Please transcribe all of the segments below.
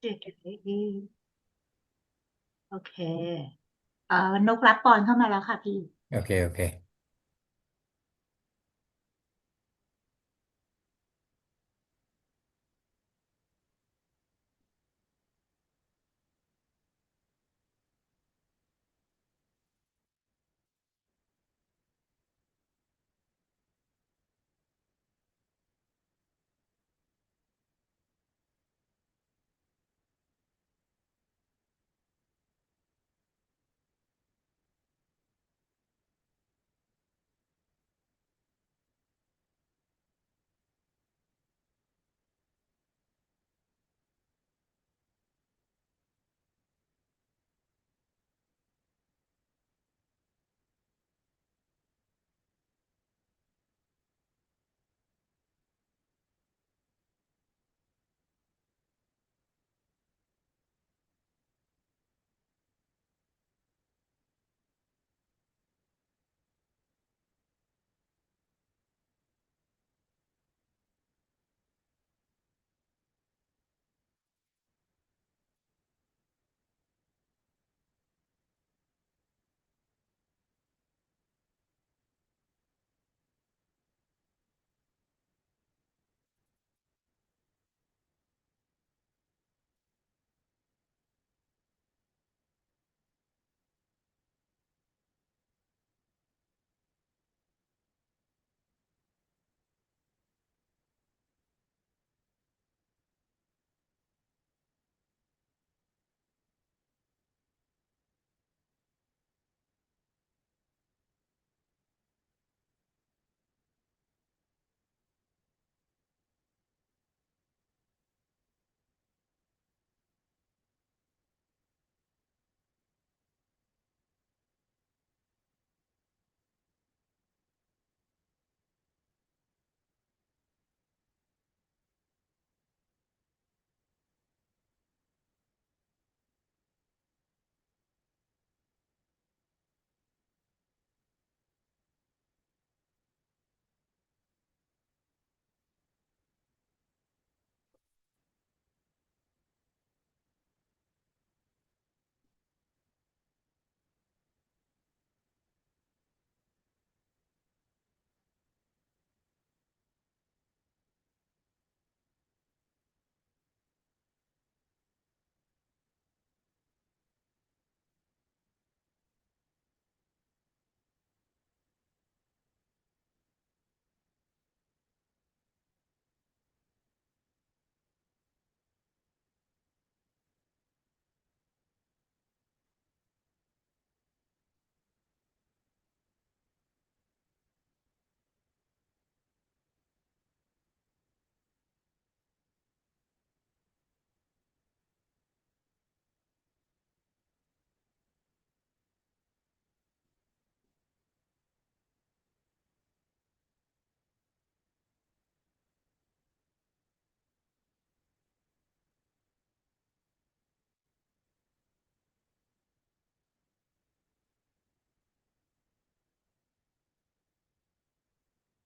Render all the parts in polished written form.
เจ็ดโอเคนกรับปอนเข้ามาแล้วค่ะพี่โอเคโอเค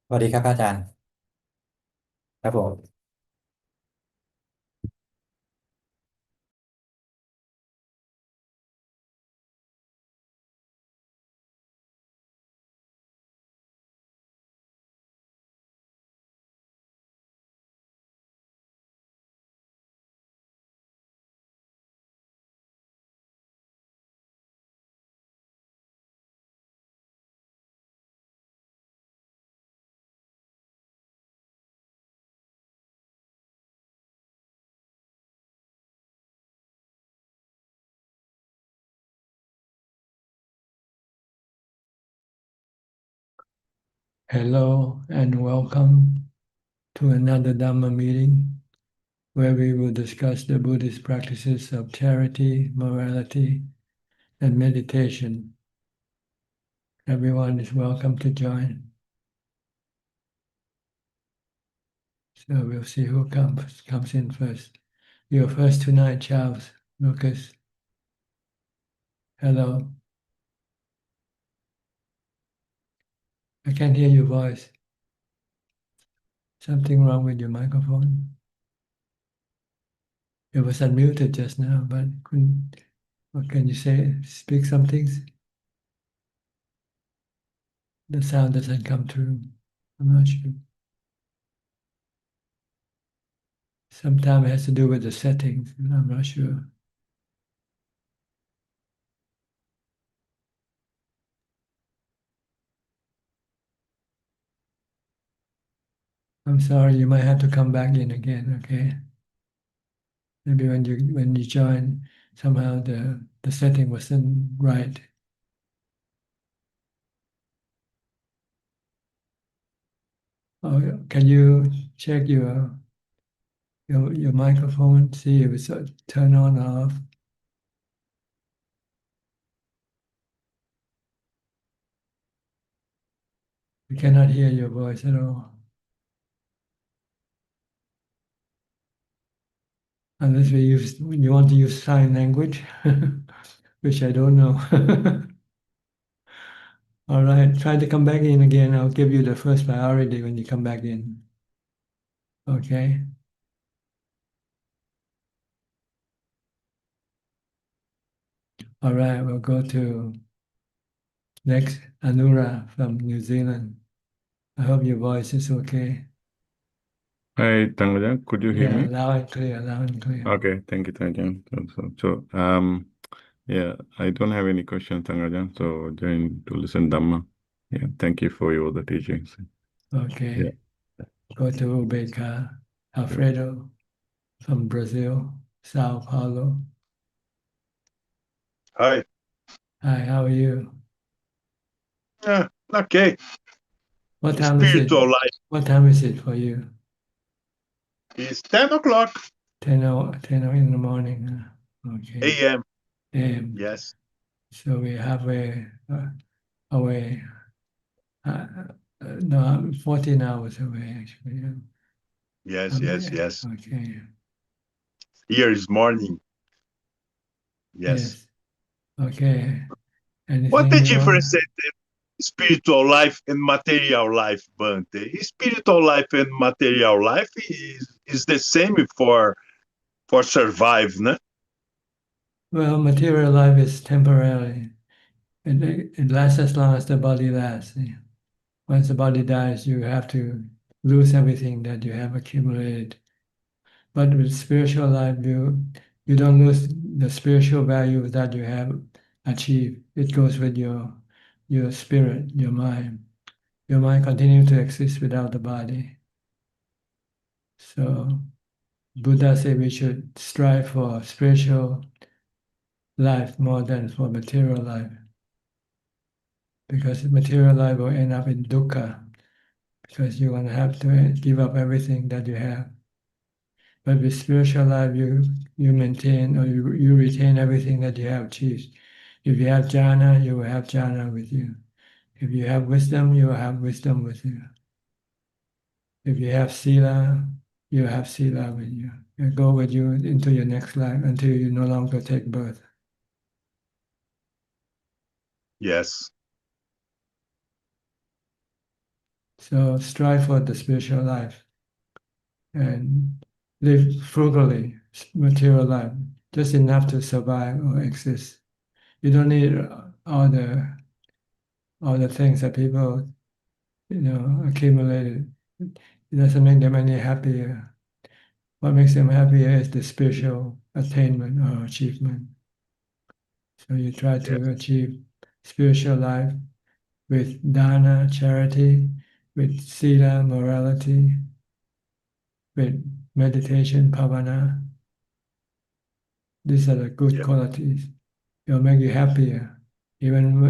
สวัสดีครับอาจารย์ครับผมHello and welcome to another Dhamma meeting where we will discuss the Buddhist practices of charity, morality, and meditation. Everyone is welcome to join. So we'll see who comes in first. You're first tonight, Charles. Lucas. Hello. I can't hear your voice. Something wrong with your microphone? It was unmuted just now, but what can you say? Speak some things. The sound doesn't come through. I'm not sure. Sometimes it has to do with the settings. I'm not sure. I'm sorry, you might have to come back in again, okay? Maybe when you join, somehow the setting wasn't right. Oh, can you check your microphone, see if it's turned on or off? We cannot hear your voice at all. Unless you want to use sign language, which I don't know. All right, try to come back in again. I'll give you the first priority when you come back in. Okay. All right, we'll go to next Anura from New Zealand. I hope your voice is okay. Hi, Tangajan, could you hear Yeah, me? loud and clear, loud and clear. Okay, thank you, Tangajan. Yeah, I don't have any questions, Tangajan. So, join to listen Dhamma. Yeah, thank you for your the teachings. Okay. Yeah. Go to Ubeka Alfredo from Brazil, Sao Paulo. Hi. Hi, how are you? Okay. What time is it? Spiritual life What time is it for you? is 10 o'clock 10 in the morning. Okay. a.m. AM. Yes. So we have away. No, I'm 14 hours away actually. Yes, yes, yes. Okay. Here is morning. Yes. Yes. Okay. What Anything the you want? difference is spiritual life and material life, Bante? Spiritual life and material life is the same for survive, né? Well, material life is temporary. It lasts as long as the body lasts. Once the body dies, you have to lose everything that you have accumulated. But with spiritual life, you don't lose the spiritual value that you have achieved. It goes with your spirit, your mind. Your mind continues to exist without the body. So Buddha said we should strive for spiritual life more than for material life. Because material life will end up in dukkha, because you're going to have to give up everything that you have. But with spiritual life, you maintain or you retain everything that you have achieved. If you have jhana, you will have jhana with you. If you have wisdom, you will have wisdom with you. If you have sila, you have sila with you. It will go with you into your next life until you no longer take birth. Yes. So strive for the spiritual life and live frugally, material life, just enough to survive or exist. You don't need all the things that people accumulated. It doesn't make them any happier. What makes them happier is the spiritual attainment or achievement. So you try to Yes. achieve spiritual life with dana, charity, with sila, morality, with meditation, bhavana. These are the good Yeah. qualities. It'll make you happier. Even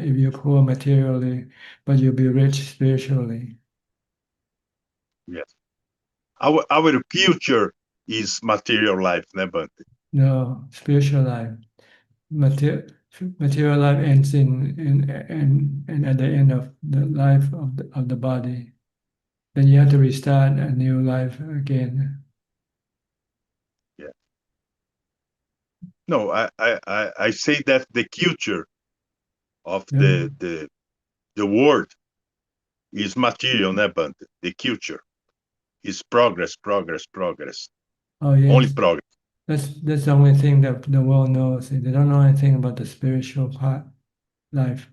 if you're poor materially, but you'll be rich spiritually. Yes. Our future is material life, né, Bante? No, spiritual life. Material life ends in at the end of the life of the body. Then you have to restart a new life again. Yeah. No, I say that the future of No? the world is material, né, Bante? The future is progress, progress, progress. Oh Only yes, progress. that's the only thing that the world knows. They don't know anything about the spiritual part life.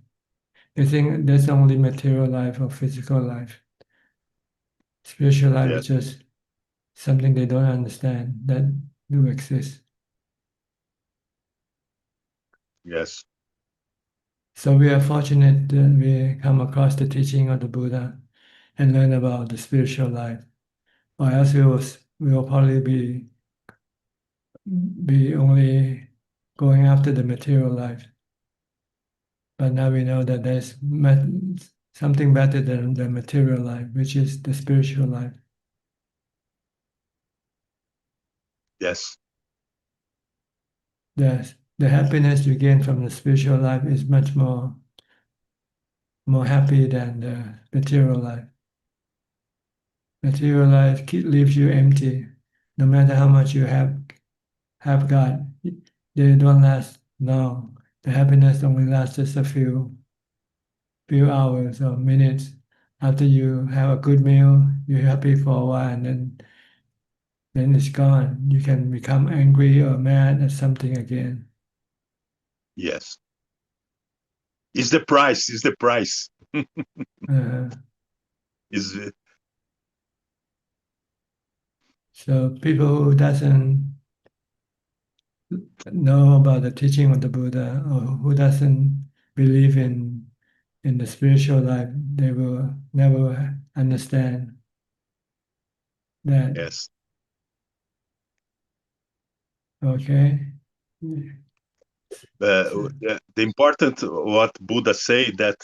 They think there's only material life or physical life. Spiritual life is Yes, just something they don't understand that do exist. yes, So we are fortunate that we come across the teaching of the Buddha and learn about the spiritual life. Or else we will probably be only going after the material life. But now we know that there's something better than the material life, which is the spiritual life. yes, The happiness you gain from the spiritual life is much more happy than the material life. Material life leaves you empty. No matter how much you have got, they don't last long. The happiness only lasts just a few hours or minutes. After you have a good meal, you're happy for a while, and then it's gone. You can become angry or mad at something again. yes. Is the price? Is the price? Uh, Is so people who doesn't know about the teaching of the Buddha or who doesn't believe in the spiritual life, they will never understand that. yes. Okay. The important what Buddha say that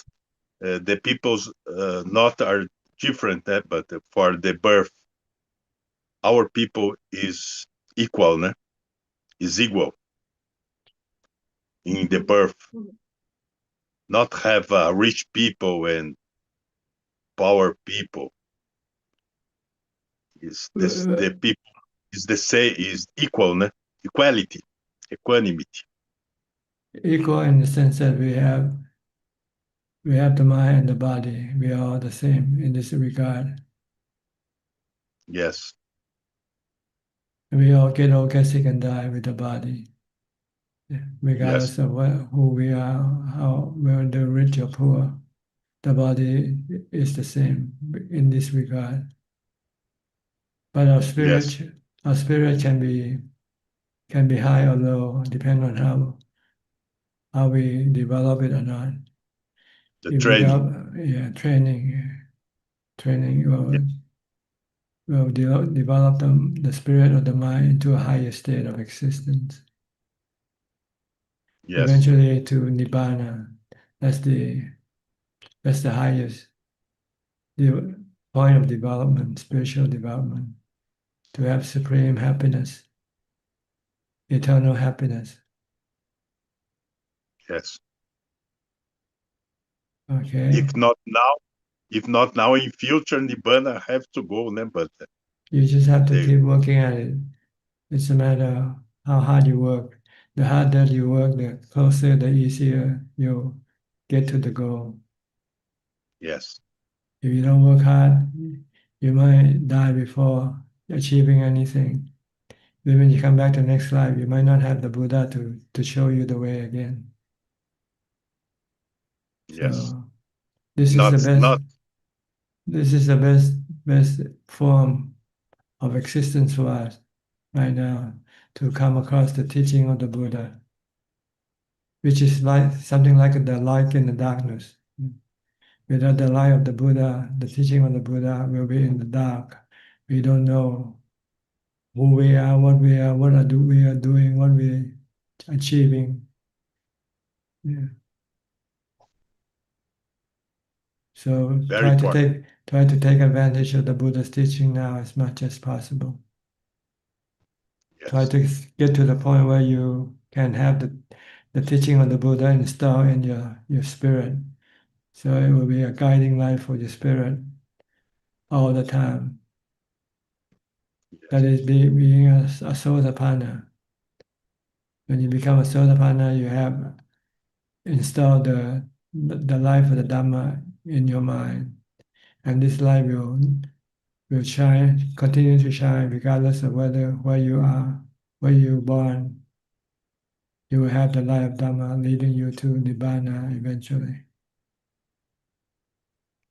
the people's not are different, but for the birth, our people is equal, né? Is equal in the birth. Not have rich people and power people. Is this Uh, the people is the say is equal, né? Equality, equanimity. Equal in the sense that we have the mind and the body. We are all the same in this regard. Yes, We all get old, get sick, and die with the body, yes, regardless of who we are, how we're rich or poor. The body is the same in this regard. But yes. our spirit can be high or low, depending on how we develop it or not. The If we training. develop, yeah, training Yeah, will develop the spirit or the mind into a higher state of existence. yes, Eventually to nibbana. That's the that's the highest point of development, spiritual development, to have supreme happiness, eternal happiness. yes. Okay, If not now, if not now, in future, Nibbana have to go, né? But you just have to they, keep working at it. It's a matter of how hard you work. The harder you work, the closer, the easier you'll get to the goal. yes, If you don't work hard, you might die before achieving anything. Then when you come back to the next life, you might not have the Buddha to show you the way again. yes. So this is the Not, best. not, This is the best form of existence for us right now to come across the teaching of the Buddha, which is like something like the light in the darkness. Without the light of the Buddha, the teaching of the Buddha will be in the dark. We don't know who we are, what we are doing, what we're achieving. Yeah. So very important. try to take advantage of the Buddha's teaching now as much as possible. Try Yes, to get to the point where you can have the teaching of the Buddha installed in your spirit. So it will be a guiding light for your spirit all the time. That yes, is being a Sotapanna. When you become a Sotapanna, you have installed the life of the Dhamma in your mind. And this life will shine, continue to shine regardless of where you are, where you're born. You will have the light of Dhamma leading you to Nibbana eventually.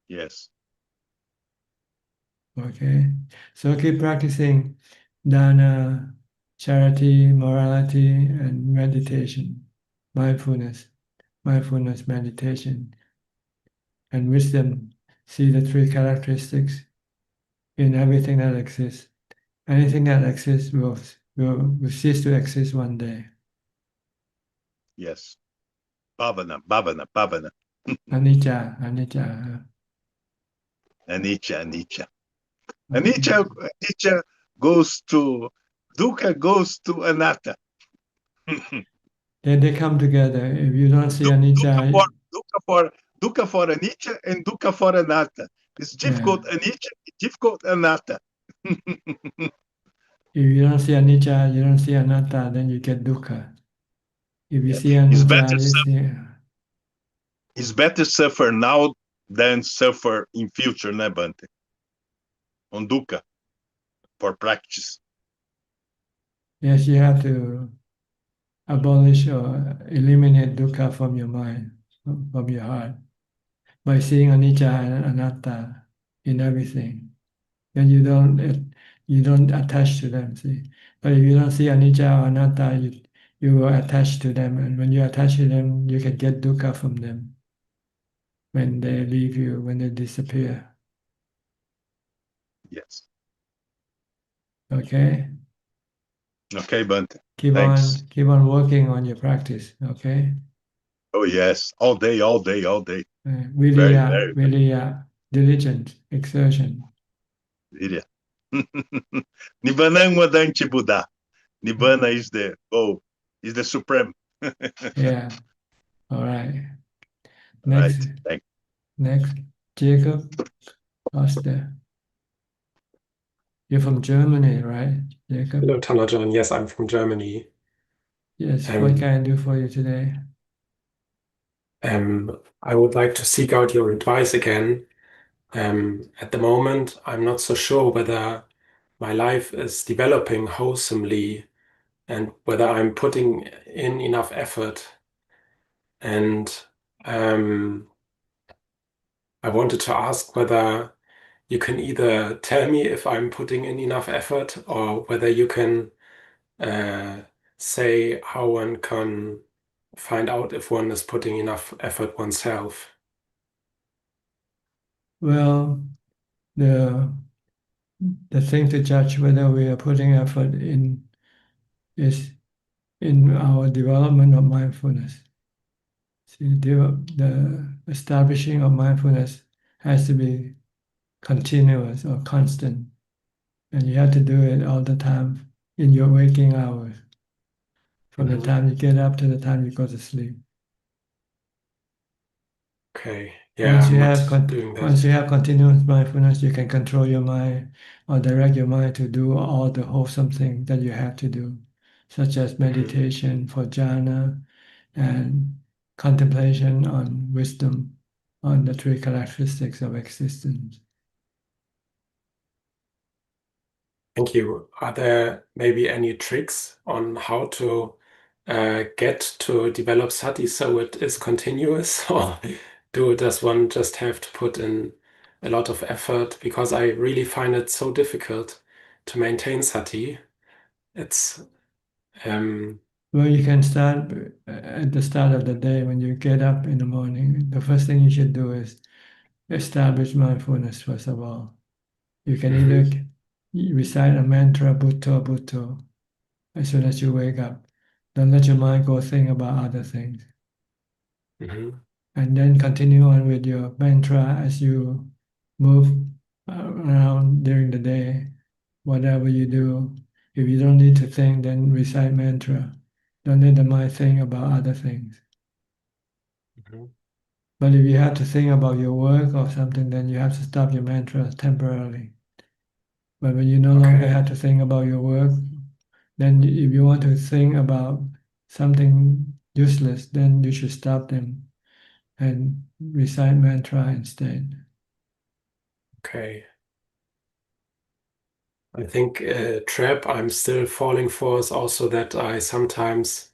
Yes. Okay, so keep practicing dana, charity, morality, and meditation, mindfulness, meditation, and wisdom. See the three characteristics in everything that exists. Anything that exists will cease to exist one day. Yes. Bhavana, bhavana, bhavana. Anicca, anicca. Anicca, anicca. Anicca goes to, dukkha goes to anatta. They come together. If you don't see Dukkha for, anicca, dukkha for, dukkha for anicca and dukkha for anatta. It's difficult yeah. anicca, difficult anatta. If you don't see anicca, you don't see anatta, then you get dukkha. If you Yeah. see It's anicca, better, you see. it's better suffer now than suffer in future, né, Bante? On dukkha, for practice. Yes, you have to abolish or eliminate dukkha from your mind, from your heart, by seeing anicca and anatta in everything. Then you don't attach to them. See, but if you don't see anicca or anatta, you will attach to them, and when you attach to them, you can get dukkha from them when they leave you, when they disappear. Yes. Okay, Okay, Bante. keep Thanks. on working on your practice. Okay, Oh, yes. All day, all day, all day. Very, viriya, very, diligent exertion. very. Nibbana Vadanti Buddha. Nibbana is the is the supreme. Yeah. All right. Right. Next, Thank Jacob Costa. You're from Germany, right, Jacob? Hello, Tanajan. Yes, I'm from Germany. Yes. What can I do for you today? I would like to seek out your advice again. At the moment, I'm not so sure whether my life is developing wholesomely and whether I'm putting in enough effort. And I wanted to ask whether you can either tell me if I'm putting in enough effort or whether you can say how one can find out if one is putting enough effort oneself. Well, the thing to judge whether we are putting effort in is in our development of mindfulness. See, the establishing of mindfulness has to be continuous or constant, and you have to do it all the time in your waking hours, from the time you get up to the time you go to sleep. Okay. Yeah, I'm not doing once that. you have continuous mindfulness, you can control your mind or direct your mind to do all the wholesome things that you have to do, such as meditation for jhana and contemplation on wisdom, on the three characteristics of existence. Thank you. Are there maybe any tricks on how to get to develop sati so it is continuous, or does one just have to put in a lot of effort? Because I really find it so difficult to maintain sati. It's Well, you can start at the start of the day when you get up in the morning. The first thing you should do is establish mindfulness, first of all. You can either recite a mantra, Bhutto, Bhutto, as soon as you wake up. Don't let your mind go think about other things. And then continue on with your mantra as you move around during the day, whatever you do. If you don't need to think, then recite mantra. Don't let the mind think about other things. But if you have to think about your work or something, then you have to stop your mantra temporarily. But when you no longer have to think about your work, then if you want to think about something useless, then you should stop them and recite mantra instead. Okay. I think a trap I'm still falling for is also that I sometimes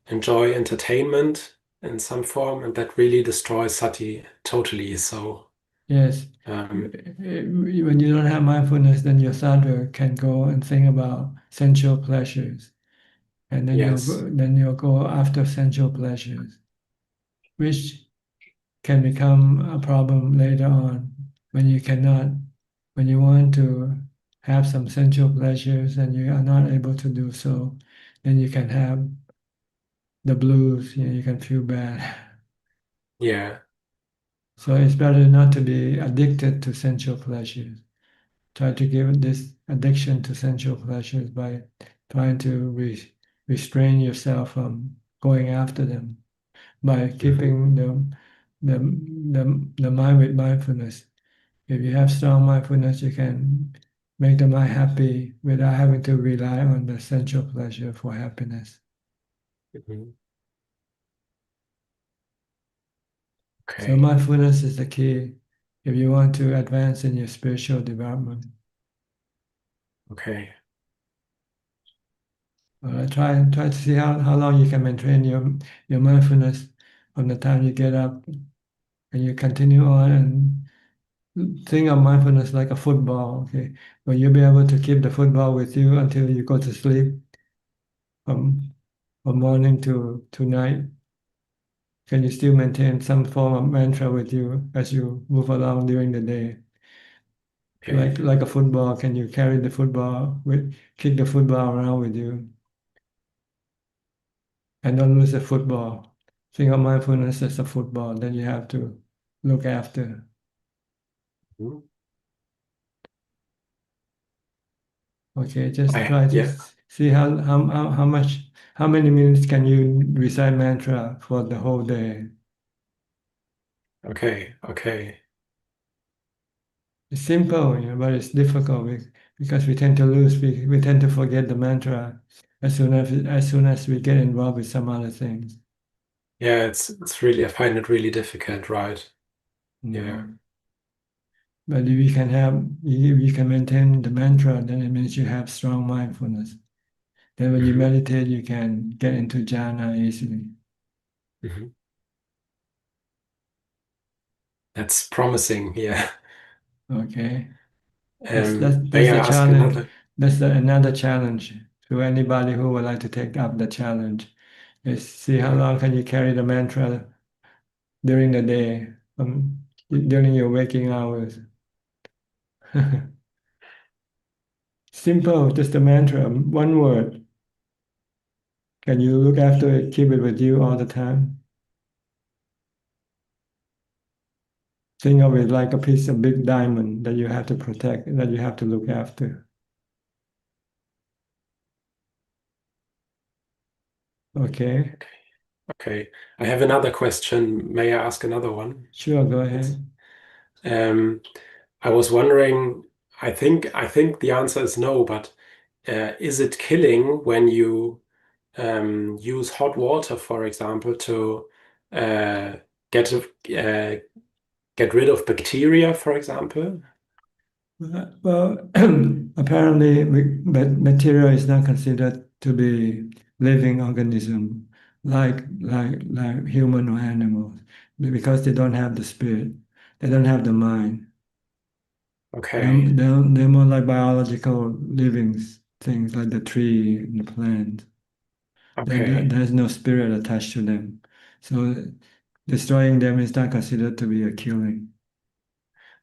enjoy entertainment in some form, and that really destroys sati totally. So, Yes. When you don't have mindfulness, then your sadhana can go and think about sensual pleasures, and then yes, you'll go after sensual pleasures, which can become a problem later on when you cannot, when you want to have some sensual pleasures and you are not able to do so, then you can have the blues, you can feel bad. yeah, So it's better not to be addicted to sensual pleasures. Try to give this addiction to sensual pleasures by trying to restrain yourself from going after them by mhm, keeping the, the mind with mindfulness. If you have strong mindfulness, you can make the mind happy without having to rely on the sensual pleasure for happiness. mhm. So Okay, mindfulness is the key if you want to advance in your spiritual development. okay, Try to see how long you can maintain your mindfulness from the time you get up and you continue on and think of mindfulness like a football. Okay, will you be able to keep the football with you until you go to sleep from morning to night? Can you still maintain some form of mantra with you as you move along during the day? okay. Like a football, can you carry the football kick the football around with you and don't lose the football? Think of mindfulness as a football that you have to look after. Mhm. Okay, just try to Yeah, see how many minutes can you recite mantra for the whole day. okay, okay. It's simple, but it's difficult because we tend to we tend to forget the mantra as soon as we get involved with some other things. Yeah, it's really, I find it really difficult, right? Yeah. Mm. But if you can maintain the mantra, then it means you have strong mindfulness. Then when you Hmm. meditate, you can get into jhana easily. Hmm. That's promising. Yeah. Okay, that's May the I ask challenge. another? Another challenge to anybody who would like to take up the challenge. Is see how Yeah. long can you carry the mantra during the day, during your waking hours. Simple, just a mantra, one word. Can you look after it, keep it with you all the time? Think of it like a piece of big diamond that you have to protect, that you have to look after. Okay, Okay. I have another question. May I ask another one? sure, go Yes. ahead. Um, I was wondering, I think the answer is no, but is it killing when you use hot water, for example, to uh, get uh, get rid of bacteria, for example? Well, apparently, bacteria is not considered to be living organism like human or animals because they don't have the spirit, they don't have the mind. Okay. They're more like biological living things like the tree and the plant. Okay. There's no spirit attached to them. So destroying them is not considered to be a killing.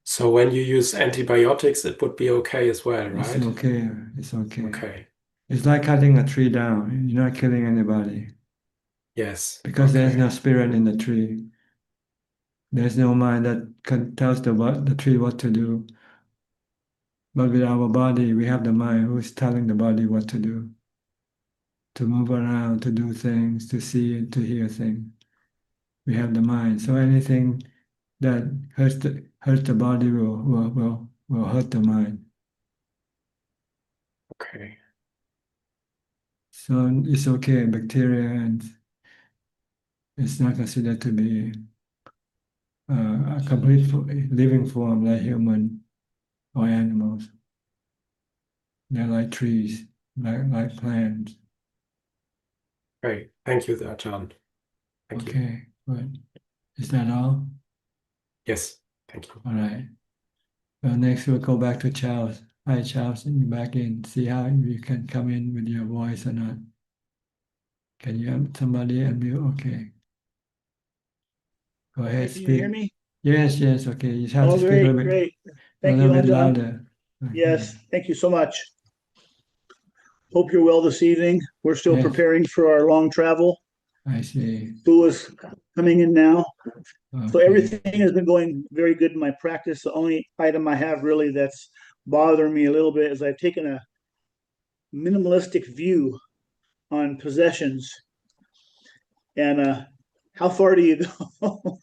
So when you use antibiotics, it would be okay as well, It's right? okay. It's okay. Okay. It's like cutting a tree down. You're not killing anybody Yes. because there's Okay. no spirit in the tree. There's no mind that tells the tree what to do. But with our body, we have the mind who's telling the body what to do, to move around, to do things, to see, to hear things. We have the mind. So anything that hurts the body will hurt the mind. Okay. So it's okay. Bacteria and it's not considered to be a complete living form like human or animals. They're like trees, like plants. Great. Thank you, Ajahn. Thank you. Okay, good. Is that all? Yes. Thank you. All right. Well, next we'll go back to Charles. Hi, Charles, you back in. See how you can come in with your voice or not. Can you have somebody unmute? Okay. Go ahead, Can you hear speak. me? Yes, yes, okay. You have Oh, to speak great, great. a Thank little you, bit Ajahn. louder. Okay. Yes, thank you so much. Hope you're well this evening. We're still Yes. preparing for our long travel. I see. Boo is coming in now. So Okay. everything has been going very good in my practice. The only item I have really that's bothering me a little bit is I've taken a minimalistic view on possessions. And how far do you go?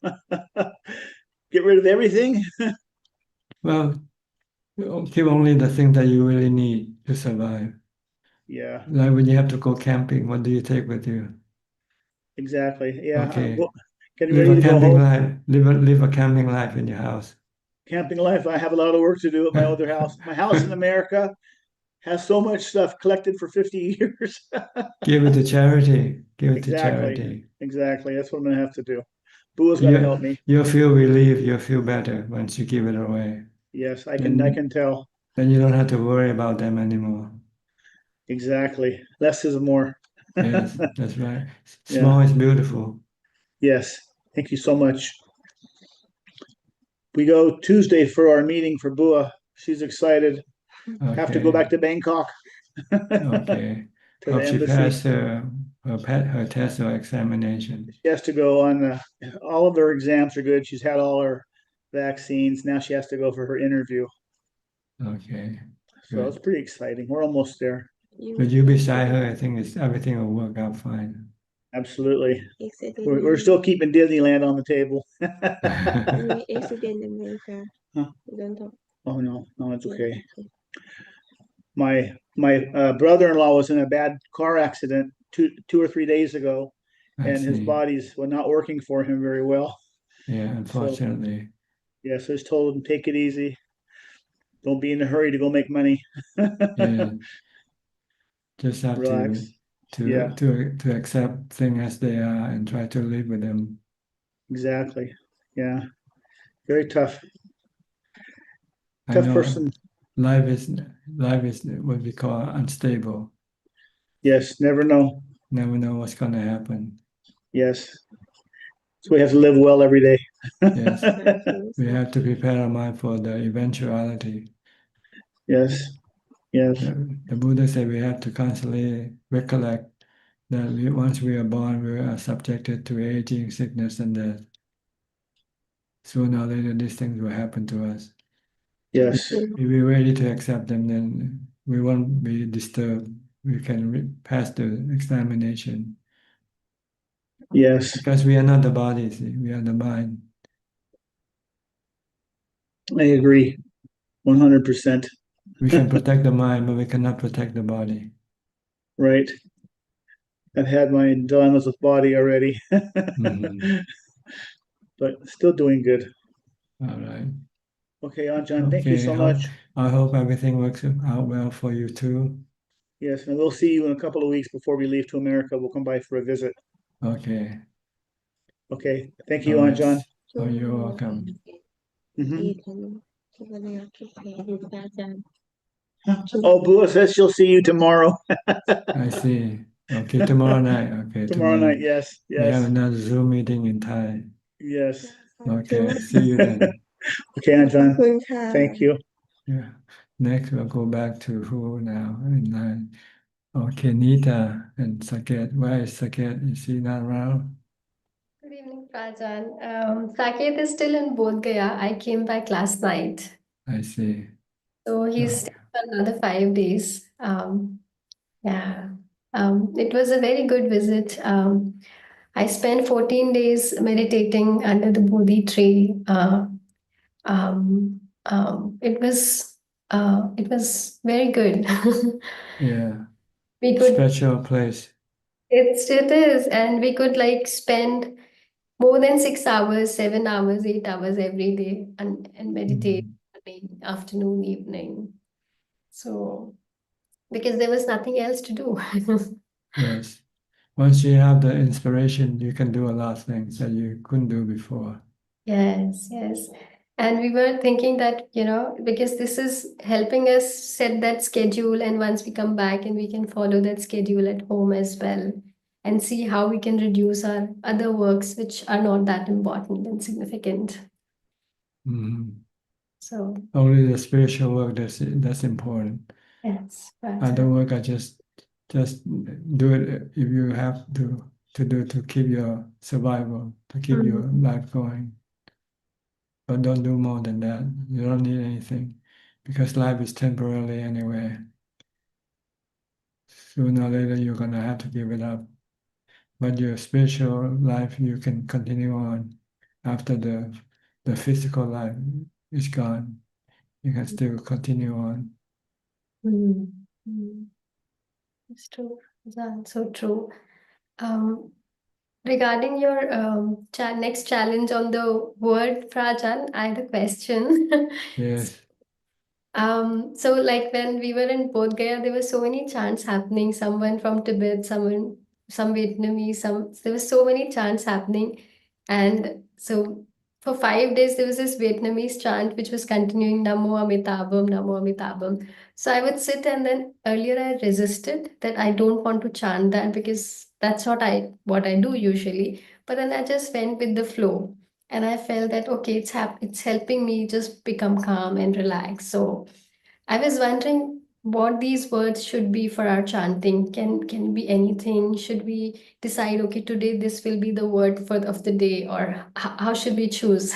Get rid of everything? Well, keep only the thing that you really need to survive. Yeah, Like when you have to go camping, what do you take with you? exactly. Yeah, Okay. getting Live ready a to go camping home. life. Live a camping life in your house. Camping life. I have a lot of work to do at my other house. My house in America has so much stuff collected for 50 years. Give it to charity. Give it to Exactly. charity. Exactly. That's what I'm going to have to do. Boo is going to You help me. you'll feel relief. You'll feel better once you give it away. Yes, I Then can tell. then you don't have to worry about them anymore. Exactly. Less is more. Yes, that's right. Yeah. Small is beautiful. Yes. Thank you so much. We go Tuesday for our meeting for Bua. She's excited. Have to go Okay. back to Bangkok Okay. to the Hope she embassy. passed her test or examination. She has to go on all of her exams are good. She's had all her vaccines. Now she has to go for her interview. Okay. So it's Good. pretty exciting. We're almost there. But you beside her, I think everything will work out fine. Absolutely. We're still keeping Disneyland on the table. Accident in America. Huh? Don't talk. Oh no, no, it's Yeah, okay. okay. My brother-in-law was in a bad car accident two or 3 days ago, I and his see. body's well, not working for him very well. Yeah, So unfortunately. yeah, so he's told him take it easy. Don't be in a hurry to go make money. Yeah, just have Relax. Yeah, to accept things as they are and try to live with them. exactly. Yeah, very tough. I Tough know person. life is what we call unstable. Yes, never know. Never know what's gonna happen. Yes. So we have to live well every day. Yes. We have to prepare our mind for the eventuality. Yes. Yes. The Buddha said we have to constantly recollect that once we are born, we are subjected to aging, sickness, and death. Sooner or later, these things will happen to us. Yes. If we're ready to accept them, then we won't be disturbed. We can pass the examination. Yes. Because we are not the body, see, we are the mind. I agree. 100%. We can protect the mind, but we cannot protect the body. Right. I've had my dilemmas with body already. Mhm. But still doing good. All right. Okay, Ajahn, thank you Okay, so much. I hope everything works out well for you too. Yes, and we'll see you in a couple of weeks before we leave to America. We'll come by for a visit. Okay. Okay, thank you, All right. Ajahn. Oh, you're welcome. Mhm. Ajahn. Oh, Bua says she'll see you tomorrow. I see. Okay, tomorrow night. Okay, Tomorrow night, yes, we have yes, another Zoom meeting in Thai. yes. Okay, see you then. Okay, Ajahn, ขอบคุณค่ะ thank you. Yeah. Next, we'll go back to who now in line. Okay, Nita and Saket. Where is Saket? Is he not around? Good evening, Prajan. Saket is still in Bodh Gaya. I came back last night. I see. So he's Okay. staying for another 5 days. Yeah. It was a very good visit. I spent 14 days meditating under the Bodhi tree. It was very good. Yeah. We could Special place. it is, and we could like spend more than 6 hours, 7 hours, 8 hours every day and meditate Mhm. morning, afternoon, evening. So because there was nothing else to do. Yes. Once you have the inspiration, you can do a lot of things that you couldn't do before. Yes, yes. And we were thinking that, because this is helping us set that schedule, and once we come back and we can follow that schedule at home as well, and see how we can reduce our other works which are not that important and significant. Mhm. So, Only the spiritual work that's important. yes, Other Raja. work, I just do it if you have to do to keep your survival, to keep your Mm, life going. But don't do more than that. You don't need anything because life is temporary anyway. Sooner or later, you're gonna have to give it up. But your spiritual life, you can continue on after the physical life is gone. You can still continue on. mm, mm. It's true. That's so true. Um, Regarding your next challenge on the word, Prajan, I had a question. Yes. So like when we were in Bodh Gaya, there were so many chants happening. Someone from Tibet, some Vietnamese, there were so many chants happening. And so for 5 days, there was this Vietnamese chant which was continuing Namo Amitabham, Namo Amitabham. So I would sit, and then earlier I resisted that I don't want to chant that because that's not what I do usually. But then I just went with the flow, and I felt that okay, it's helping me just become calm and relax. So I was wondering what these words should be for our chanting. Can be anything? Should we decide, okay, today this will be the word of the day, or how should we choose?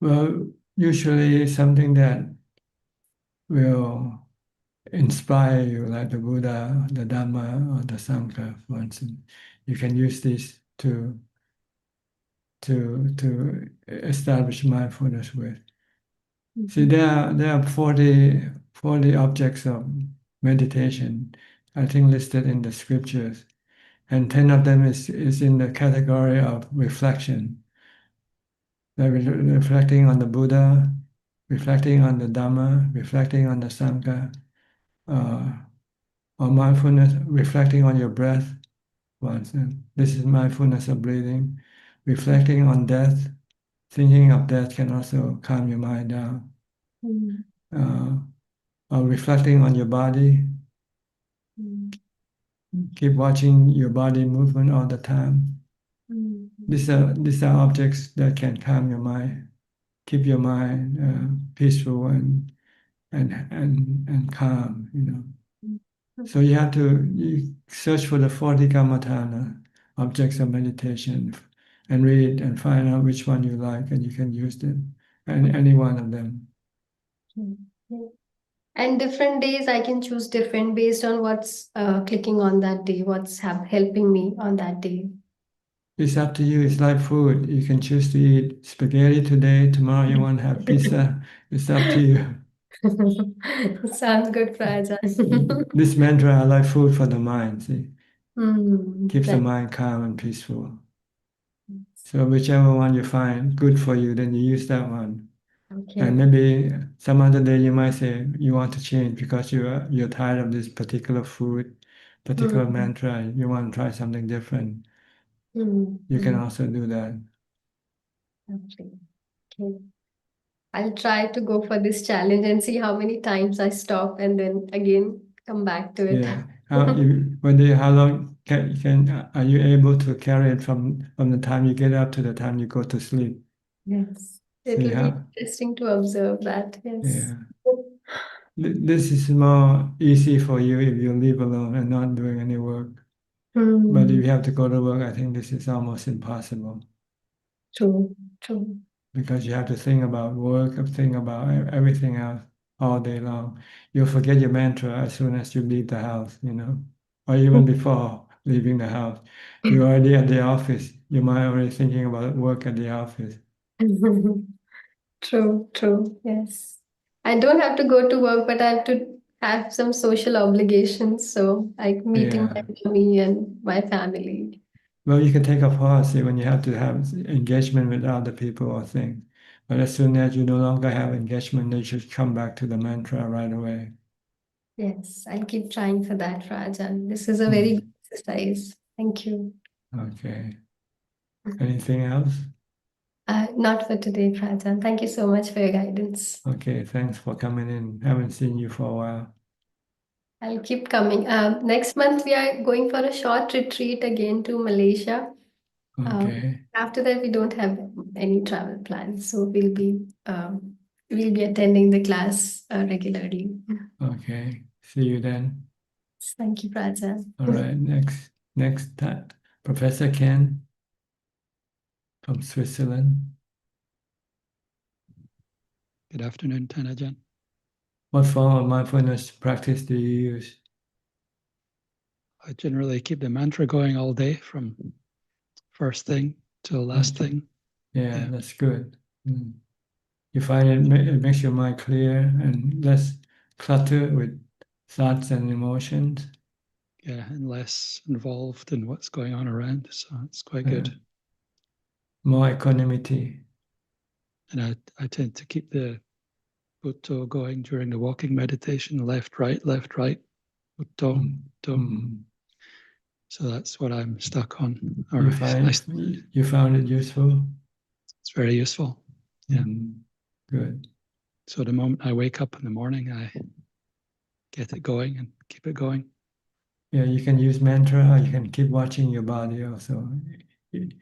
Well, usually something that will inspire you, like the Buddha, the Dhamma, or the Sangha, for instance. You can use this to establish mindfulness with. See, Mhm. there are 40 objects of meditation, I think listed in the scriptures, and 10 of them is in the category of reflection. They're reflecting on the Buddha, reflecting on the Dhamma, reflecting on the Sangha, uh, or mindfulness, reflecting on your breath. Once, and this is mindfulness of breathing, reflecting on death. Thinking of death can also calm your mind down. Mm, Uh, or reflecting on your body, mm, keep watching your body movement all the time. mm, These are objects that can calm your mind, keep your mind peaceful and calm. mm, So you search for the 40 kammatthana, objects of meditation, and read and find out which one you like, and you can use them, and any one of them. mm, mm. And different days I can choose different based on what's clicking on that day, what's helping me on that day. It's up to you. It's like food. You can choose to eat spaghetti today. Tomorrow you want to have pizza. It's up to you. Sounds good, Prajan. This mantra are like food for the mind. See, keeps the Right. mind calm and peaceful. So whichever one you find good for you, then you use that one. Okay. And maybe some other day you might say you want to change because you're tired of this particular food, particular Mm, mantra. You want to try something different. You can mm. also do that. Okay. Okay. I'll try to go for this challenge and see how many times I stop and then again come back to it. Yeah. How long are you able to carry it from the time you get up to the time you go to sleep? Yes. It See will be how? interesting to observe that. Yes. Yeah. This is more easy for you if you live alone and not doing any work. But if Hmm. you have to go to work, I think this is almost impossible True. True. because you have to think about work and think about everything else all day long. You'll forget your mantra as soon as you leave the house, or even before leaving the house. You're already at the office. You might already thinking about work at the office. True. True. Yes. I don't have to go to work, but I have to have some social obligations. So, like meeting my Yeah. family and my family. Well, you can take a pause when you have to have engagement with other people or things. But as soon as you no longer have engagement, you should come back to the mantra right away. Yes, I'll keep trying for that, Rajan. This is a very good exercise. Thank you. Okay. Anything else? Not for today, Rajan. Thank you so much for your guidance. Okay, thanks for coming in. Haven't seen you for a while. I'll keep coming. Next month, we are going for a short retreat again to Malaysia. Okay. After that, we don't have any travel plans, so we'll be attending the class regularly. Okay. See you then. Thank you, Rajan. All right. Next, Professor Ken from Switzerland. Good afternoon, Tanajan. What form of mindfulness practice do you use? I generally keep the mantra going all day from first thing till last Okay. thing. Yeah, Yeah. that's good. You find it makes your mind clear and less cluttered with thoughts and emotions. Yeah, and less involved in what's going on around. So it's quite good. More equanimity. And I tend to keep the Butto going during the walking meditation, left, right, Butto, Butto. So that's what I'm stuck on. Or You found it useful? It's very useful. Yeah. Good. So the moment I wake up in the morning, I get it going and keep it going. Yeah, you can use mantra, or you can keep watching your body also. If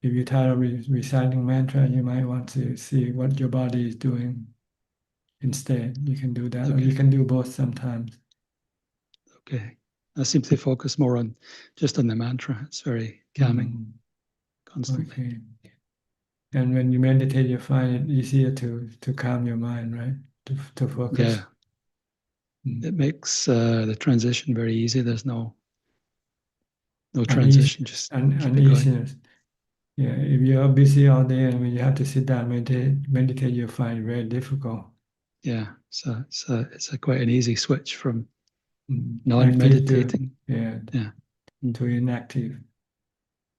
you're tired of reciting mantra, you might want to see what your body is doing instead. You can do that, or you can do both sometimes. Okay. I seem to focus more on just on the mantra. It's very calming constantly. Okay. And when you meditate, you find it easier to calm your mind, right? To focus. Yeah. It makes the transition very easy. There's no transition, just keep it going. Uneasiness. Yeah, if you're busy all day and when you have to sit down and meditate, you find it very difficult. Yeah, so it's quite an easy switch from Active non-meditating. To inactive.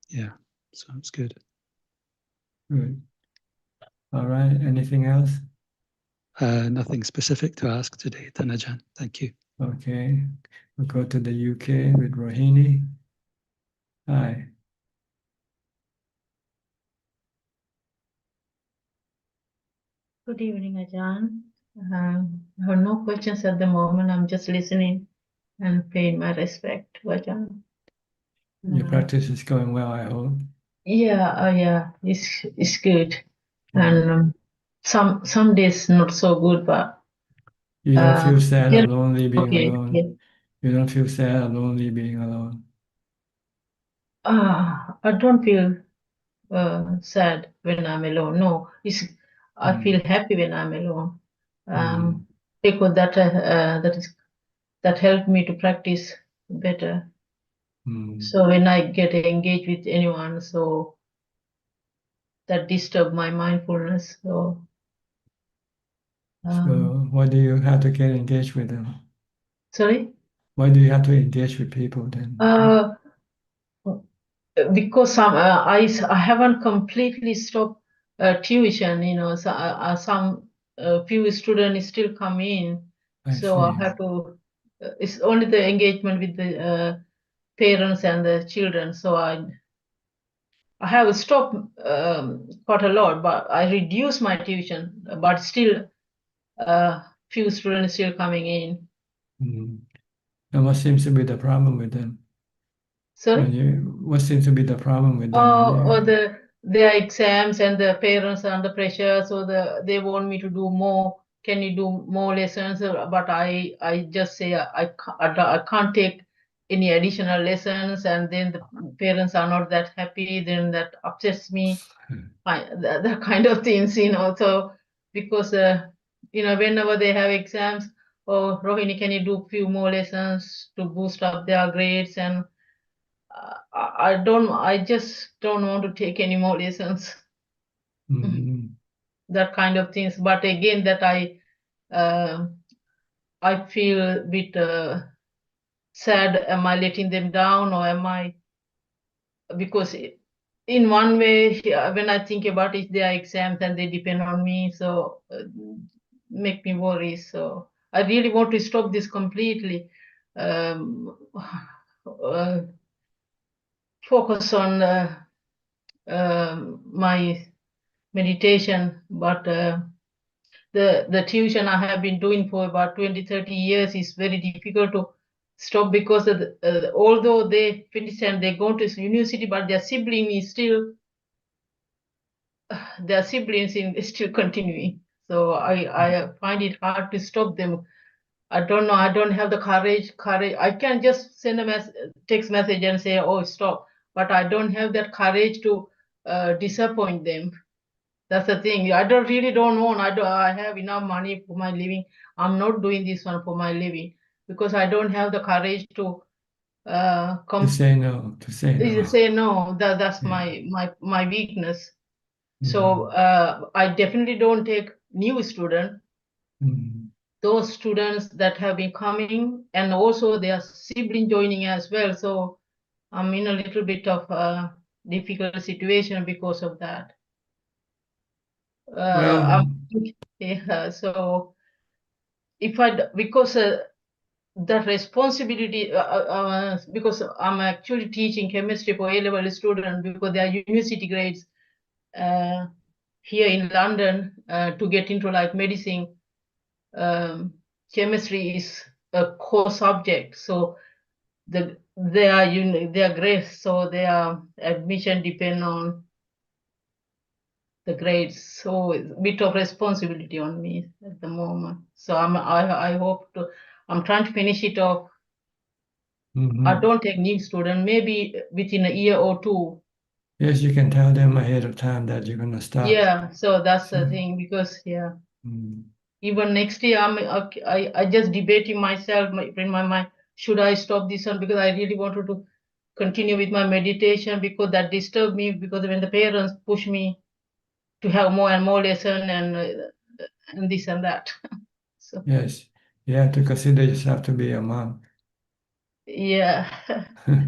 Yeah, so it's good. Good. All right. Anything else? Nothing specific to ask today, Tanajan. Thank you. Okay. We'll go to the UK with Rohini. Hi. Good evening, Ajaan. I have no questions at the moment. I'm just listening and paying my respect to Ajaan. Your practice is going well, I hope. Yeah, it's good. And some days not so good, but you don't feel sad or yeah, lonely being okay, alone. yeah. You don't feel sad or lonely being alone. I don't feel sad when I'm alone. No, I feel happy when I'm alone. Because that helped me to practice better. So when I get engaged with anyone, so that disturb my mindfulness. So So why do you have to get engaged with them? sorry? Why do you have to engage with people then? Because I haven't completely stopped tuition. So some few students still come in. So I have to. It's only the engagement with the parents and the children. So I have stopped quite a lot, but I reduced my tuition, but still few students still coming in. And what seems to be the problem with them? Sorry? What seems to be the problem with them? Or their exams and the parents are under pressure, so they want me to do more. Can you do more lessons? But I just say I can't take any additional lessons, and then the parents are not that happy. Then that upsets me. That kind of things, So because whenever they have exams, oh Rohini, can you do few more lessons to boost up their grades? And I just don't want to take any more lessons. That kind of things. But again, that I feel a bit sad. Am I letting them down, or am I? Because in one way, when I think about it, they are exams and they depend on me, so make me worry. So I really want to stop this completely. Focus on my meditation, but the tuition I have been doing for about 20-30 years is very difficult to stop because of although they finish and they go to university, but their sibling is still their siblings is still continuing. So I find it hard to stop them. I don't know. I don't have the courage. I can just send a text message and say, "Oh, stop," but I don't have that courage to disappoint them. That's the thing. I don't want. I have enough money for my living. I'm not doing this one for my living because I don't have the courage to To say no, to say no. say no. That's Yeah. my weakness. So I definitely don't take new student. Those students that have been coming and also their sibling joining as well. So I'm in a little bit of a difficult situation because of that. Well, Yeah, so because the responsibility because I'm actually teaching chemistry for A-level students because they are university grades here in London to get into like medicine. Chemistry is a core subject, so they are grades, so their admission depend on the grades. So it's a bit of responsibility on me at the moment. So I hope to. I'm trying to finish it off. I don't take new student. Maybe within a year or two. Yes, you can tell them ahead of time that you're going to stop. Yeah, so that's the thing because even next year I just debating myself in my mind, should I stop this one because I really wanted to continue with my meditation because that disturbed me because when the parents push me to have more and more lesson and this and that. So Yes, you have to consider yourself to be a monk. yeah.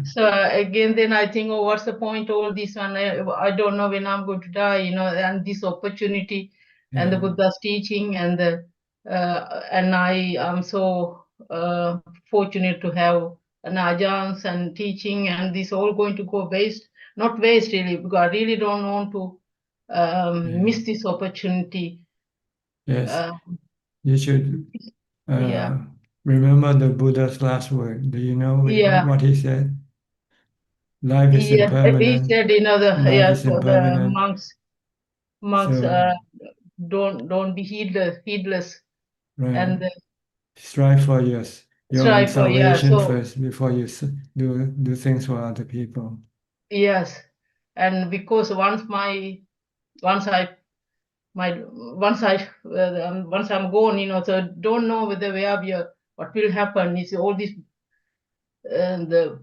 So again, then I think, oh, what's the point? All this one, I don't know when I'm going to die, and this opportunity, and the Buddha's teaching, and I am so fortunate to have an Ajans and teaching, and this all going to go waste, not waste really, because I really don't want to miss this opportunity. Yes, you should Yeah. remember the Buddha's last word. Do you know Yeah. what he said? Life is Yeah, he impermanent. said, Life is so the impermanent. monks So, don't be heedless, right. and Strive for your own strive for, yeah. salvation So first before you do things for other people. yes, and because once I my once I'm gone, so don't know whether where we are, what will happen. Is all this the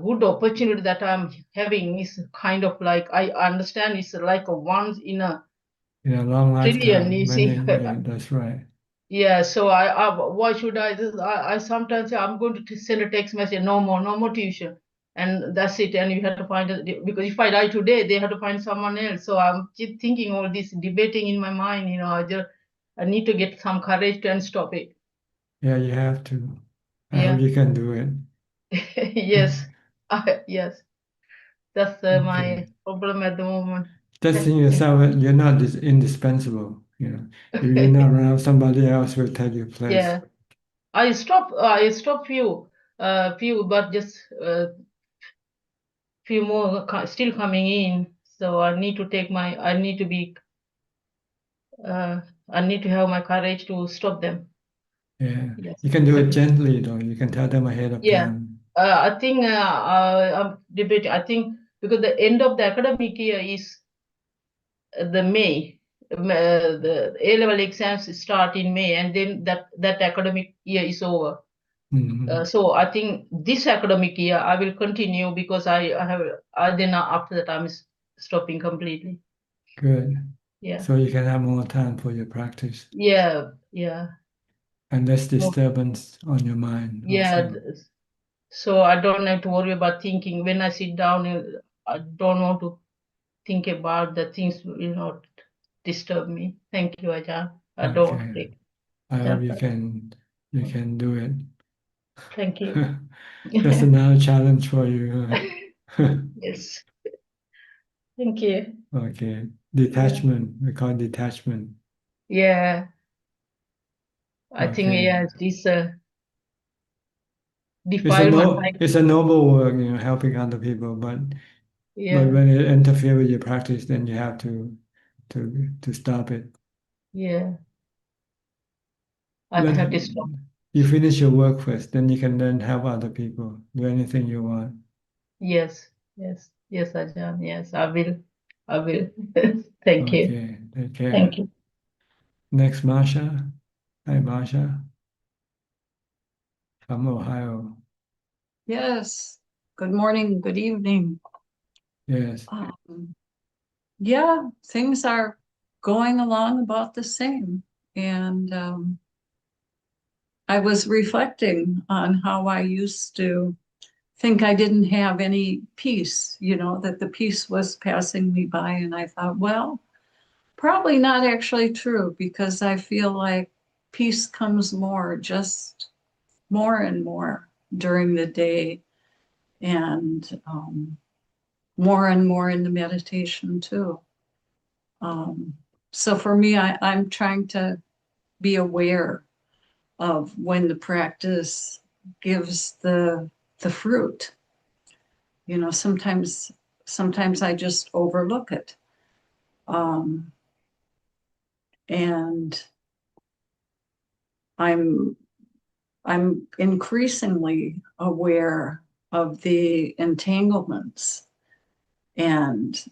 good opportunity that I'm having is kind of like I understand it's like a once in a In a long trillion, lifetime, you see. yeah, that's right. Yeah, so why should I sometimes say I'm going to send a text message, no more tuition, and that's it. And you have to find because if I die today, they have to find someone else. So I'm just thinking all this, debating in my mind. I need to get some courage to and stop it. Yeah, you have to. I Yeah. hope you can do it. Yes, yes, that's my problem at the moment. Just think yourself, you're not indispensable. If you're not around, somebody else will take your place. Yeah, I stop few, but just few more still coming in. So I need to I need to have my courage to stop them. Yeah, Yes. you can do it gently though. You can tell them ahead of Yeah. time. I think I'm debating. I think because the end of the academic year is the May. The A-level exams start in May, and then that academic year is over. So I think this academic year I will continue because then after that I'm stopping completely. Good. Yeah. So you can have more time for your practice. Yeah. And less disturbance on your mind. Yeah. Also. So I don't have to worry about thinking when I sit down. I don't want to think about the things will not disturb me. Thank you, Ajahn. I don't Okay. take. I hope you definitely. can do it. Thank you. That's another challenge for you. Yes. Thank you. Okay. Detachment. We call it detachment. Yeah. I think, Okay. yeah, this It's a defilement. it's a noble work, helping other people, but Yeah. when it interferes with your practice, then you have to stop it. Yeah. I Let have to stop. you finish your work first, then you can then help other people, do anything you want. Yes. Yes. Yes, Ajahn. Yes, I will. I will. Thank you. Okay, take care. Thank you. Next, Marsha. Hi, Marsha from Ohio. Yes. Good morning, good evening. Yes. Yeah, things are going along about the same. And I was reflecting on how I used to think I didn't have any peace, that the peace was passing me by. And I thought, well, probably not actually true, because I feel like peace comes just more and more during the day. And more and more in the meditation too. So for me, I'm trying to be aware of when the practice gives the fruit. Sometimes I just overlook it. And I'm increasingly aware of the entanglements. And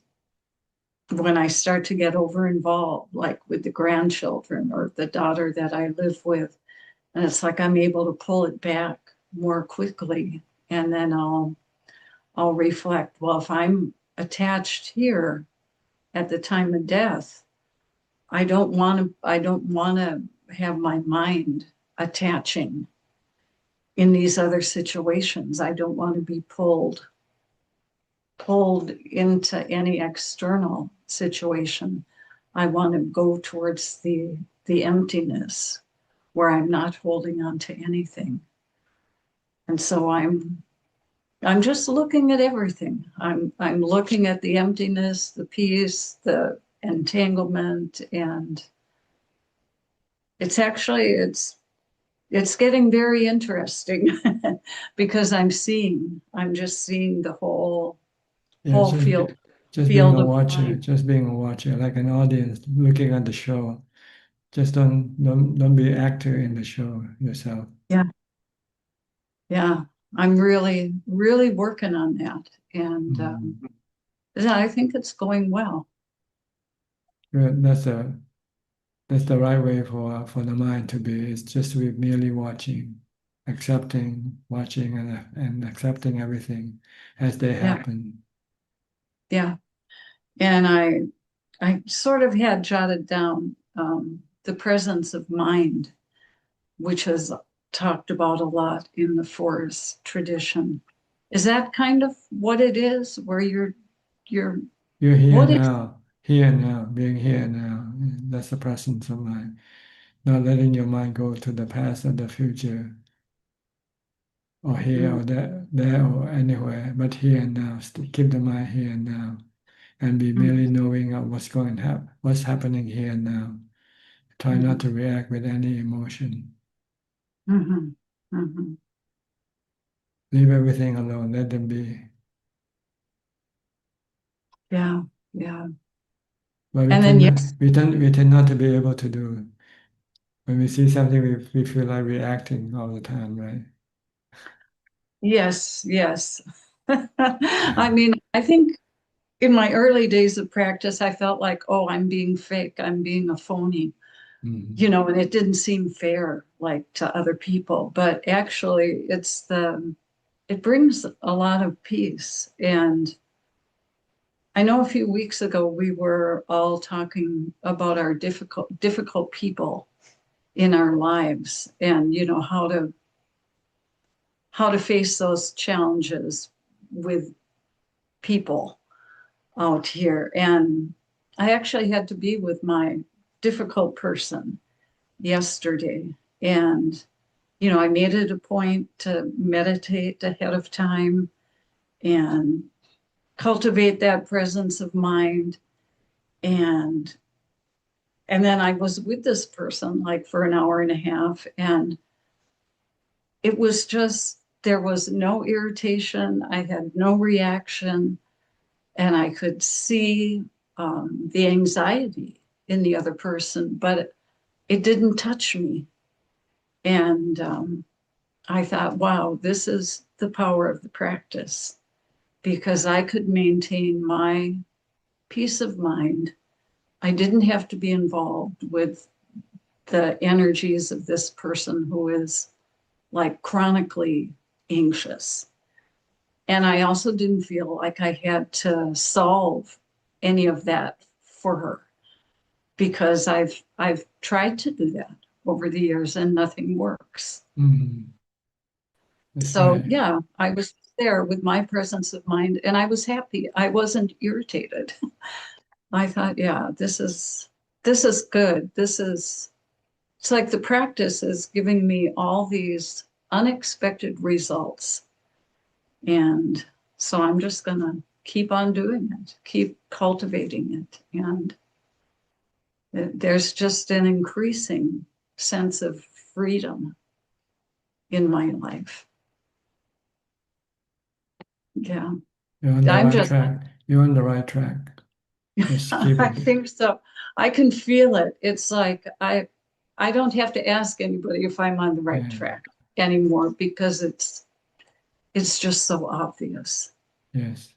when I start to get over involved, like with the grandchildren or the daughter that I live with, and it's like I'm able to pull it back more quickly. And then I'll reflect, well, if I'm attached here at the time of death, I don't want to have my mind attaching in these other situations. I don't want to be pulled into any external situation. I want to go towards the emptiness where I'm not holding on to anything. And so I'm just looking at everything. I'm looking at the emptiness, the peace, the entanglement, and it's getting very interesting because I'm just seeing the whole field Just being a of watcher, mind. just being a watcher, like an audience looking at the show. Just don't be actor in the show yourself. Yeah. Yeah. I'm really, really working on that. And I think it's going well. Good. That's the right way for the mind to be. It's just to be merely watching, watching and accepting everything as they happen. Yeah. And I sort of had jotted down the presence of mind, which is talked about a lot in the forest tradition. Is that kind of what it is, where you're here now, being here now? That's the presence of mind. Not letting your mind go to the past or the future, or here or there or anywhere, but here and now. Keep the mind here and now, and be merely knowing of what's happening here and now. Try not to react with any emotion. Leave everything alone. Let them be. Yeah, yeah. But we tend not to be able to do. When we see something, we feel like reacting all the time, right? Yes, yes. I mean, I think in my early days of practice, I felt like, oh, I'm being fake, I'm being a phony, and it didn't seem fair, like to other people. But actually, it brings a lot of peace. And I know a few weeks ago we were all talking about our difficult people in our lives, and how to face those challenges with people out here. And I actually had to be with my difficult person. yesterday. And, you know, I made it a point to meditate ahead of time and cultivate that presence of mind. And then I was with this person like for an hour and a half, and it was just, there was no irritation. I had no reaction, and I could see the anxiety in the other person, but it didn't touch me. And I thought, wow, this is the power of the practice, because I could maintain my peace of mind. I didn't have to be involved with the energies of this person who is like chronically anxious. And I also didn't feel like I had to solve any of that for her, because I've tried to do that over the years and nothing works. So right. yeah, I was there with my presence of mind, and I was happy. I wasn't irritated. I thought, yeah, this is good. It's like the practice is giving me all these unexpected results. And so I'm just going to keep on doing it, keep cultivating it. And there's just an increasing sense of freedom in my life. Yeah. You're on the I'm right just, track. You're on the right track. Just keep I it. think so. I can feel it. It's like I don't have to ask anybody if I'm on the right Yeah. track anymore, because it's just so obvious. Yes.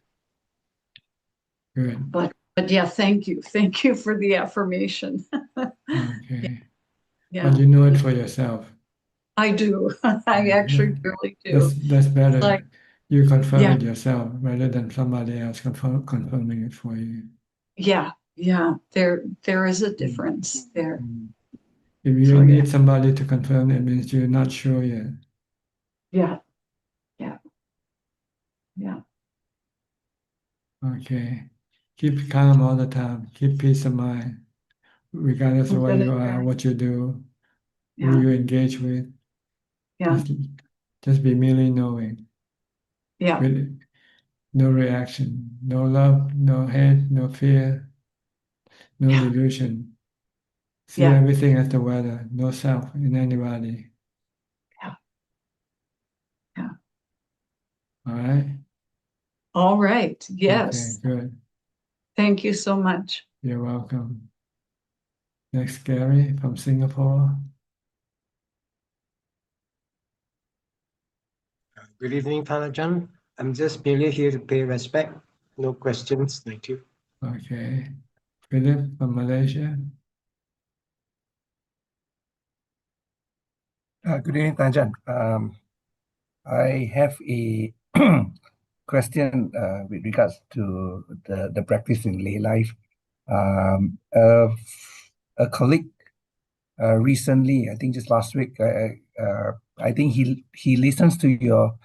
Good. But yeah, thank you. Thank you for the affirmation. Okay. Yeah, But you know it for yourself. I do. I actually really do. That's better. It's like, You confirm yeah, it yourself rather than somebody else confirming it for you. yeah. There is a difference there. If you So need yeah, somebody to confirm, it means you're not sure yet. yeah. Okay. Keep calm all the time. Keep peace of mind, regardless of I'm where gonna you are, try. what you do, who Yeah, you engage with. yeah, Just be merely knowing, yeah, with no reaction, no love, no hate, no fear, no yeah, delusion. See yeah, everything as the weather, no self in anybody. yeah, yeah. All right? All right. Okay, Yes. good. Thank you so much. You're welcome. Next, Gary from Singapore. Good evening, Ajaan. I'm just merely here to pay respect. No questions. Thank you. Okay. Philip from Malaysia. Good evening, Ajaan. I have a question with regards to the practice in lay life. A colleague recently, I think just last week, I think he listens to your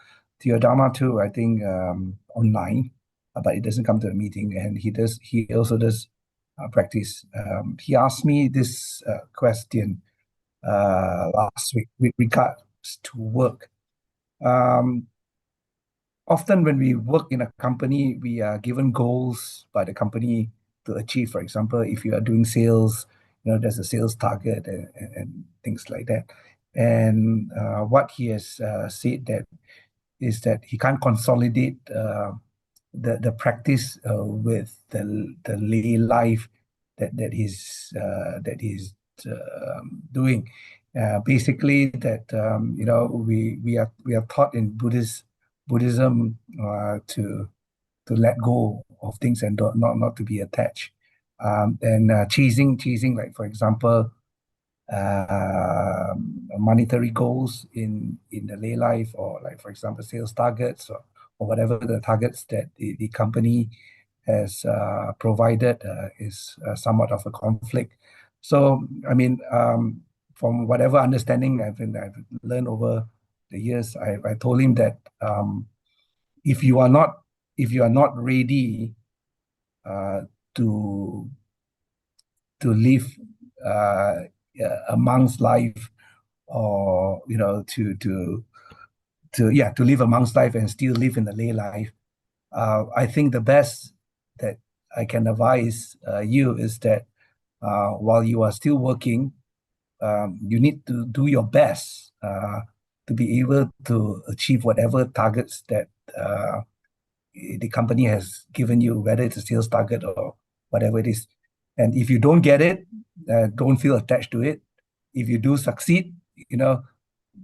Dharma too. I think online, but it doesn't come to the meeting, and he also does practice. He asked me this question last week with regards to work. Often when we work in a company, we are given goals by the company to achieve. For example, if you are doing sales, there's a sales target and things like that. And what he has said that is that he can't consolidate the practice with the lay life that he's doing. Basically, that we are taught in Buddhism to let go of things and not to be attached. And chasing, like for example, monetary goals in the lay life, or like for example sales targets, or whatever the targets that the company has provided is somewhat of a conflict. So I mean, from whatever understanding I've learned over the years, I told him that if you are not ready uh, to live a monk's life, or to live a monk's life and still live in the lay life. I think the best that I can advise you is that while you are still working, you need to do your best to be able to achieve whatever targets that the company has given you, whether it's a sales target or whatever it is. And if you don't get it, don't feel attached to it. If you do succeed,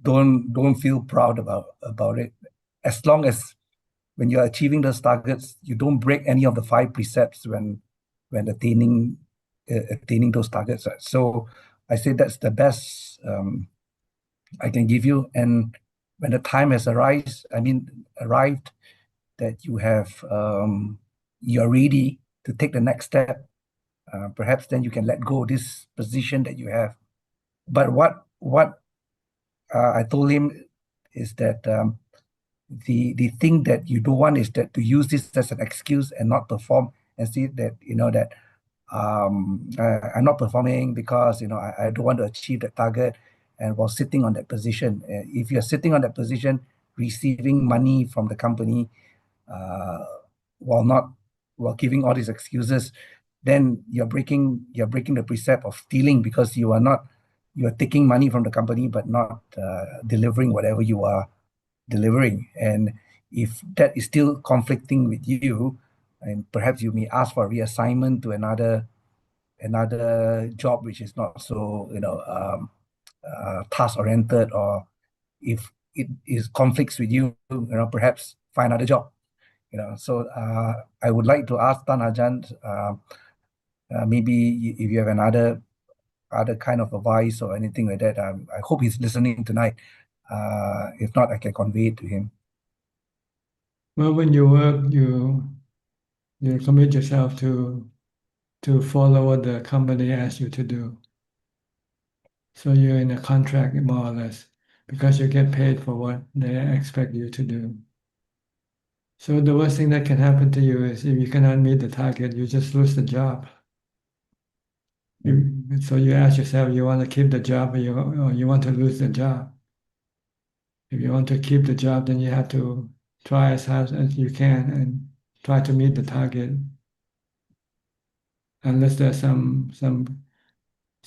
don't feel proud about it. As long as when you're achieving those targets, you don't break any of the 5 precepts when attaining those targets. So I say that's the best I can give you. And when the time has arrived, that you're ready to take the next step, perhaps then you can let go of this position that you have. But what I told him is that the thing that you don't want is that to use this as an excuse and not perform, and say that I'm not performing because I don't want to achieve that target, and while sitting on that position. If you're sitting on that position, receiving money from the company, uh, while giving all these excuses, then you're breaking the precept of stealing, because you are taking money from the company but not delivering whatever you are delivering. And if that is still conflicting with you, and perhaps you may ask for reassignment to another job which is not so task oriented, or if it is conflicts with you, perhaps find another job. So I would like to ask Tan Ajaan, maybe if you have another kind of advice or anything like that. I hope he's listening tonight. If not, I can convey it to him. Well, when you work, you commit yourself to follow what the company asks you to do. So you're in a contract more or less, because you get paid for what they expect you to do. So the worst thing that can happen to you is if you cannot meet the target, you just lose the job. So you ask yourself, you want to keep the job, or you want to lose the job. If you want to keep the job, then you have to try as hard as you can and try to meet the target, unless there's some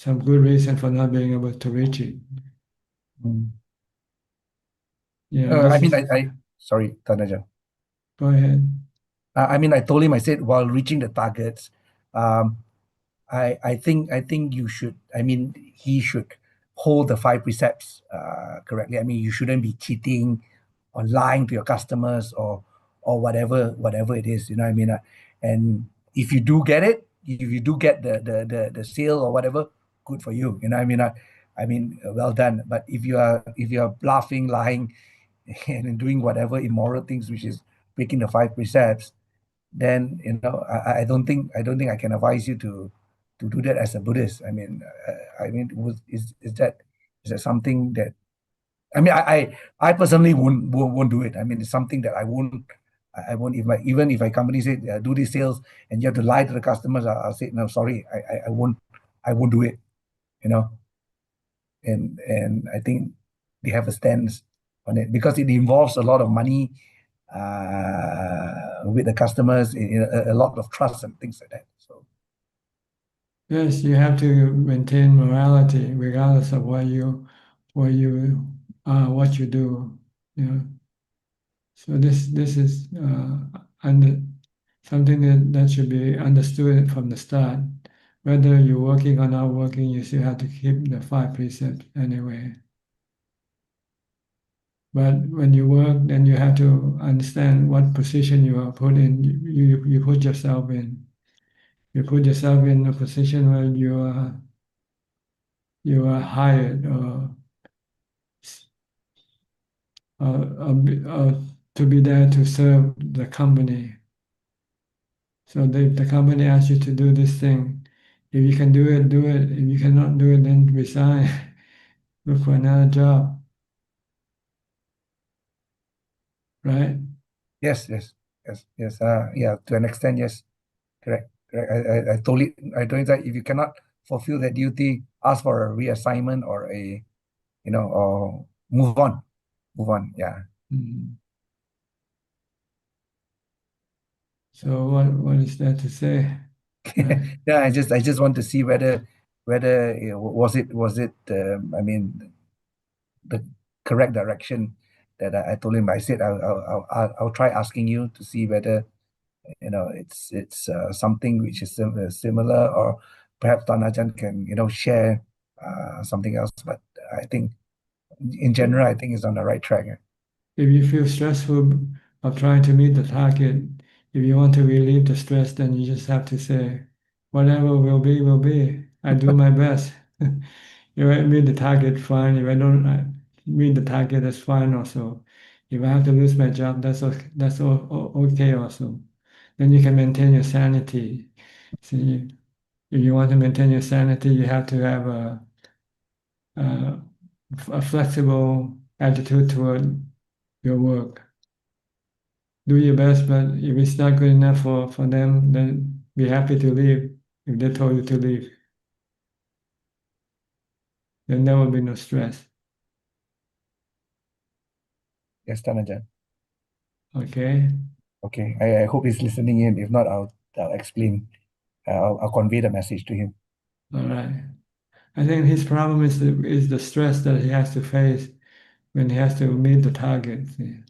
good reason for not being able to reach it. Yeah, Sorry, Tan Ajaan. Go ahead. I told him, I said, while reaching the targets, I think you should, he should hold the 5 precepts correctly. You shouldn't be cheating or lying to your customers, or whatever it is, and if you do get it, if you do get the sale or whatever, good for you. Well done. But if you are bluffing, lying, and doing whatever immoral things, which is breaking the 5 precepts, then I don't think I can advise you to do that as a Buddhist. Is that something that I personally won't do it. It's something that I won't. Even if my company say do these sales and you have to lie to the customers, I'll say no, sorry, I won't do it. And I think they have a stance on it, because it involves a lot of money with the customers, a lot of trust and things like that. So yes, you have to maintain morality regardless of what you do. So this is something that should be understood from the start. Whether you're working or not working, you still have to keep the 5 precepts anyway. But when you work, then you have to understand what position you are put in. You put yourself in. You put yourself in a position where you are hired to be there to serve the company. So if the company asks you to do this thing, if you can do it, do it. If you cannot do it, then resign. Look for another job. Right? yes. Yeah, to an extent, yes. Correct. I told you that if you cannot fulfill that duty, ask for a reassignment or or move on. Yeah. So what is there to say? Yeah, I just want to see whether was it I mean the correct direction that I told him. I said I'll try asking you to see whether it's something which is similar, or perhaps Tan Ajaan can share something else. But I think in general, I think it's on the right track. If you feel stressful of trying to meet the target, if you want to relieve the stress, then you just have to say, whatever will be, will be. I do my best. If I meet the target, fine. If I don't meet the target, that's fine also. If I have to lose my job, that's okay, okay also. Then you can maintain your sanity. See, if you want to maintain your sanity, you have to have a flexible attitude toward your work. Do your best, but if it's not good enough for them, then be happy to leave if they told you to leave. Then there will be no stress. Yes, Tan Ajaan. Okay. Okay. I hope he's listening in. If not, I'll explain. I'll convey the message to him. All right. I think his problem is the stress that he has to face when he has to meet the target. See.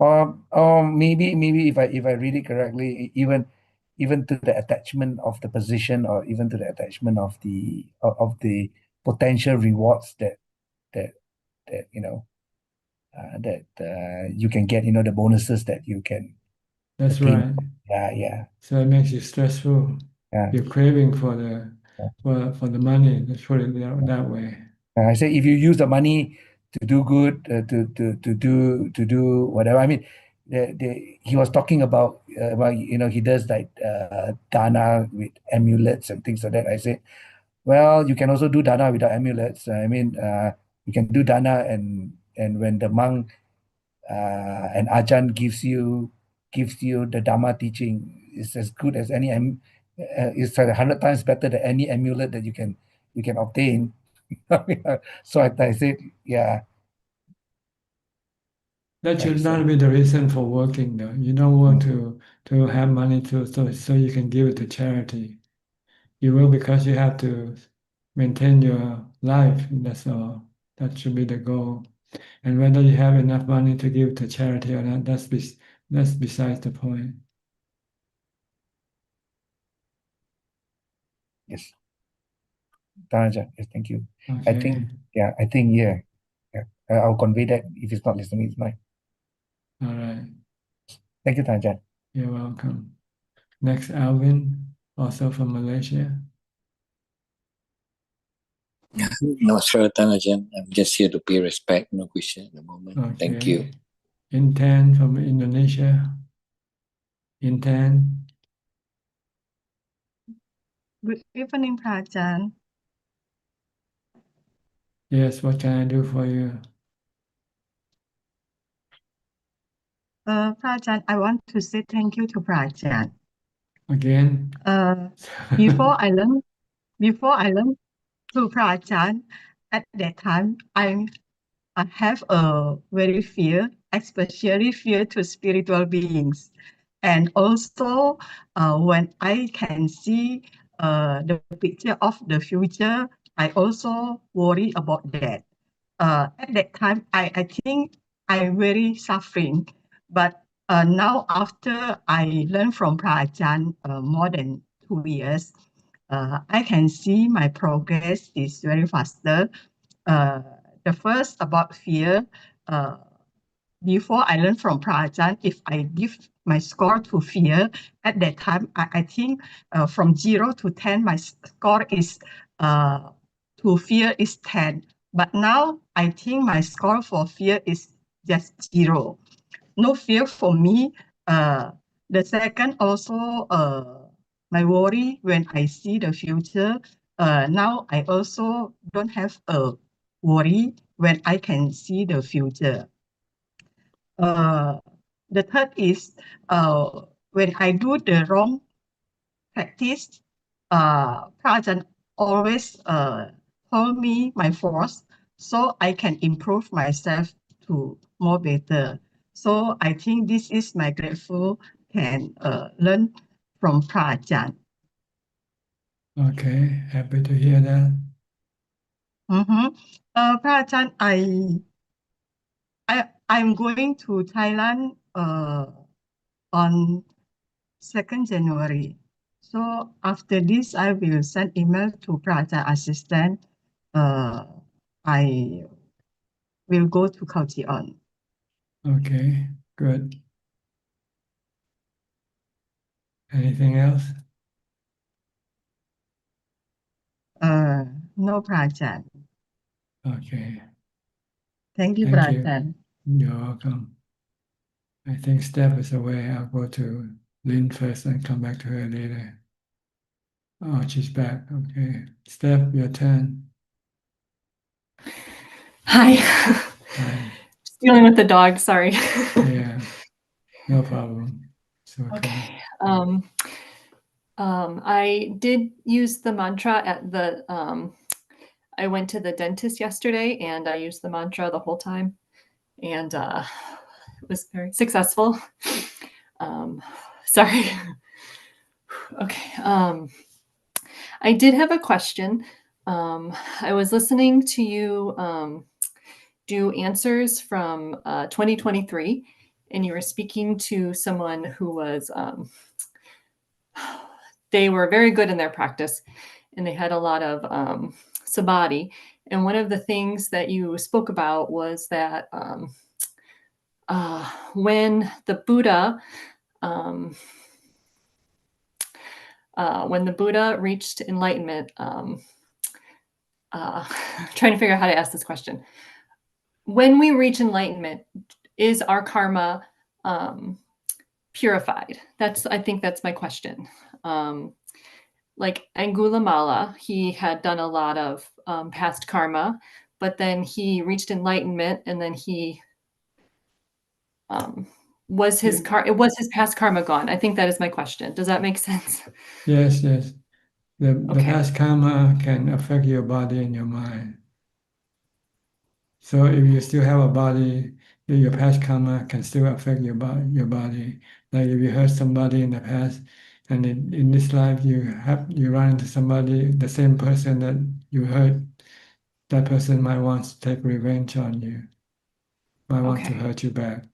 Maybe if I read it correctly, even to the attachment of the position, or even to the attachment of the potential rewards that that you can get, the bonuses that you can That's claim. right. Yeah. So it makes you stressful. Yeah. You're craving for the money. Let's put it that way. I say if you use the money to do good, to do whatever. I mean, he was talking about he does like dana with amulets and things like that. I said, well, you can also do dana without amulets. I mean, you can do dana, and when the monk and Ajahn gives you the Dhamma teaching, it's as good as any it's 100 times better than any amulet that you can obtain. So I said, yeah. That should not be the reason for working, though. You don't want to have money so you can give it to charity. You will because you have to maintain your life. That's all. That should be the goal. And whether you have enough money to give to charity or not, that's besides the point. Yes. Tanaja, yes, thank you. Okay. I think, yeah. I'll convey that if it's not listening tonight. All right. Thank you, Tanaja. You're welcome. Next, Alvin, also from Malaysia. No, sir, Ajaan. I'm just here to pay respect. No question at the moment. Okay. Thank you. Intan from Indonesia. Intan. Good evening, Prajan. Yes, what can I do for you? Prajan, I want to say thank you to Prajan. Again? Before I learn to Prajan, at that time, I have a very fear, especially fear to spiritual beings. And also, when I can see the picture of the future, I also worry about that. At that time, I think I'm very suffering. But now, after I learned from Prajan more than 2 years, I can see my progress is very faster. The first about fear, before I learned from Prajan, if I give my score to fear, at that time, I think from 0 to 10, my score is to fear is 10. But now I think my score for fear is just 0. No fear for me. The second also, my worry when I see the future. Now I also don't have a worry when I can see the future. The third is when I do the wrong practice, Prajan always hold me my force so I can improve myself to more better. So I think this is my grateful can learn from Prajan. Okay, happy to hear that. Mm-hmm. Prajan, I'm going to Thailand on 2nd January. So after this, I will send email to Praja assistant. I will go to Kalcheon. Okay, good. Anything else? No, Prajan. Okay, Thank you, thank you. Prajan. You're welcome. I think Steph is away. I'll go to Lynn first and come back to her later. Oh, she's back. Okay. Steph, your turn. Hi. Hi. Just dealing with the dog, sorry. Yeah, no problem. It's okay. Okay. I did use the mantra at the I went to the dentist yesterday and I used the mantra the whole time and it was very successful. Sorry. Okay. I did have a question. I was listening to you do answers from 2023, and you were speaking to someone who was, they were very good in their practice, and they had a lot of samadhi. And one of the things that you spoke about was that when the Buddha, reached enlightenment, trying to figure out how to ask this question. When we reach enlightenment, is our karma purified? I think that's my question. Like Angulimala, he had done a lot of past karma, but then he reached enlightenment, and then he was his past karma gone? I think that is my question. Does that make sense? Yes, yes. The Okay. past karma can affect your body and your mind. So if you still have a body, your past karma can still affect your body. Like if you hurt somebody in the past, and in this life you run into somebody, the same person that you hurt, that person might want to take revenge on you, might want to Okay. hurt you back.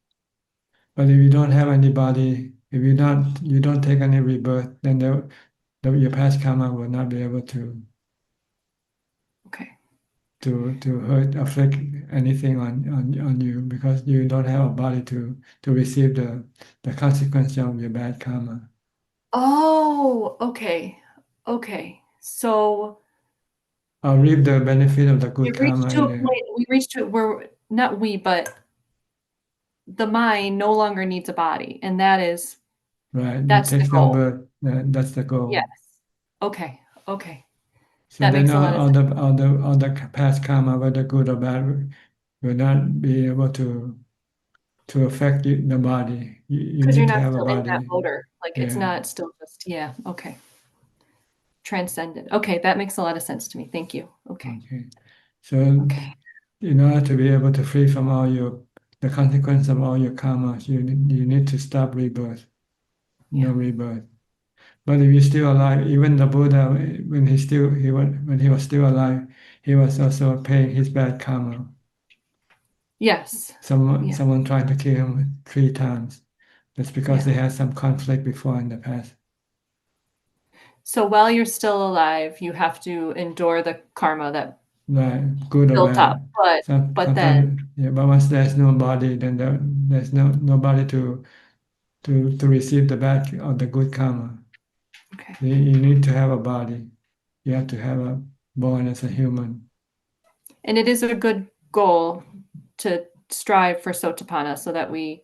But if you don't have anybody, if you don't take any rebirth, then your past karma will not be able to Okay. to afflict anything on you, because you don't have a body to receive the consequence of your bad karma. Oh, okay. Okay. So I'll reap the benefit of the we good reached karma to in a the point, where not we, but the mind no longer needs a body, and right. It that's the takes no goal. birth. That's the goal. Yes. Okay. Okay. So That then makes a lot of sense. all the past karma, whether good or bad, will not be able to affect the body. You Because you're need to not have a still in that body. motor. Like it's Yeah. not still just, yeah. Okay. Transcendent. Okay. That makes a lot of sense to me. Thank you. Okay. Okay. So in order to be able to free from the consequence of all your karmas, you need to stop rebirth. No rebirth. But if you're still alive, even the Buddha, when he was still alive, he was also paying his bad karma. Yes. Someone tried to kill him 3 times. That's because Yeah. they had some conflict before in the past. So while you're still alive, you have to endure the karma that Right, good or built up. bad. But then, But once there's no body, then there's nobody to receive the bad or the good karma. okay. You need to have a body. You have to have a born as a human. And it is a good goal to strive for Sotapanna so that we're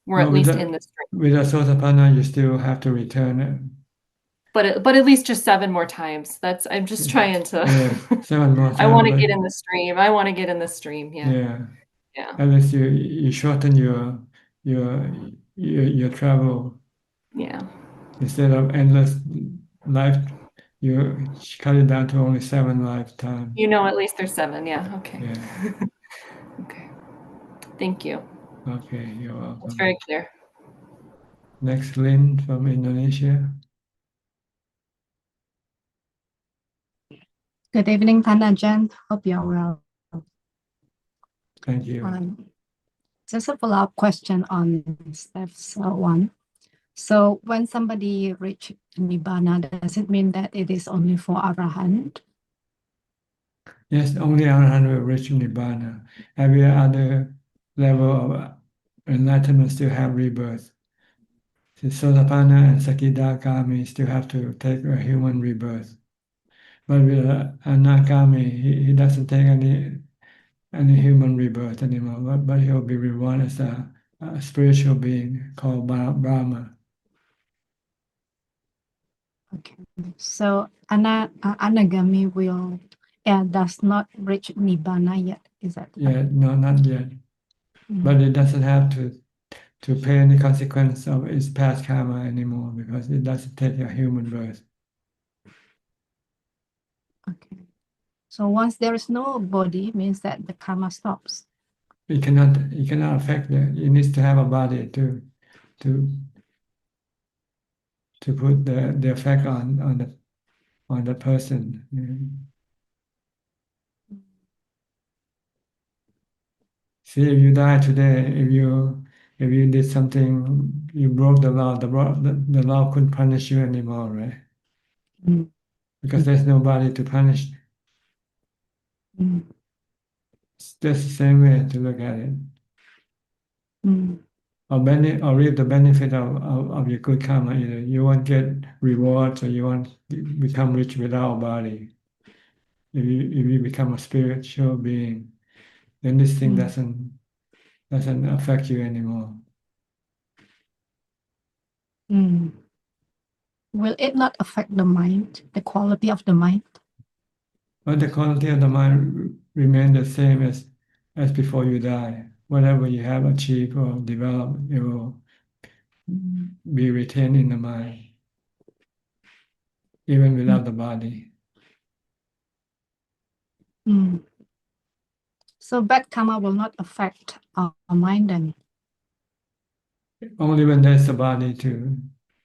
Well, at least in the stream. with a Sotapanna, you still have to return it. But at least just 7 more times. I'm just trying to. Yeah, 7 more times. I want to get in the stream. I want to get in the stream. Yeah. Yeah. Yeah. At least you shorten your travel. Yeah. Instead of endless life, you cut it down to only 7 lifetimes. You know, at least there's 7. Yeah. Okay. Yeah. Okay. Thank you. Okay, you're It's welcome. very clear. Next, Lynn from Indonesia. Good evening, Ajaan. Hope you're well. Thank you. Just a follow-up question on steps 1. So when somebody reach Nibbana, does it mean that it is only for Arahant? Yes, only Arahant will reach Nibbana. Every other level of enlightenment still have rebirth. So Sotapanna and Sakidagami still have to take a human rebirth. But with Anagami, he doesn't take any human rebirth anymore, but he'll be reborn as a spiritual being called Brahma. Okay. So Anagami will does not reach Nibbana yet, is that Yeah, no, not yet. Mm. But it doesn't have to pay any consequence of its past karma anymore because it doesn't take a human birth. Okay. So once there is no body, means that the karma stops. It cannot affect it needs to have a body to put the effect on the person. See, if you die today, if you did something, you broke the law, the law couldn't punish you anymore, right? Mm. Because there's nobody to punish. Mm. It's just the same way to look at it. Mm. Or reap the benefit of your good karma. Either you won't get rewards or you won't become rich without a body. If you become a spiritual being, then this thing doesn't affect you anymore. Mm. Will it not affect the mind, the quality of the mind? But the quality of the mind remain the same as before you die. Whatever you have achieved or developed, it will be retained in the mind, even without the body. Mm. So bad karma will not affect our mind then. Only when there's a body too.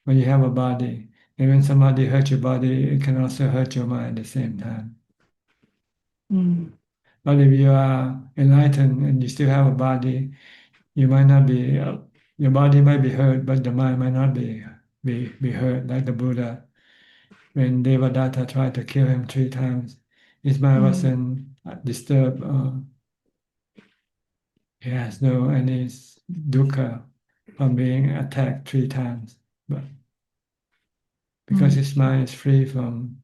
When you have a body, and when somebody hurts your body, it can also hurt your mind at the same time. Mm. But if you are enlightened and you still have a body, you might not be. Your body might be hurt, but the mind might not be hurt, like the Buddha. When Devadatta tried to kill him 3 times, his mind wasn't disturbed. He has no any dukkha from being attacked 3 times, but because his mind is free from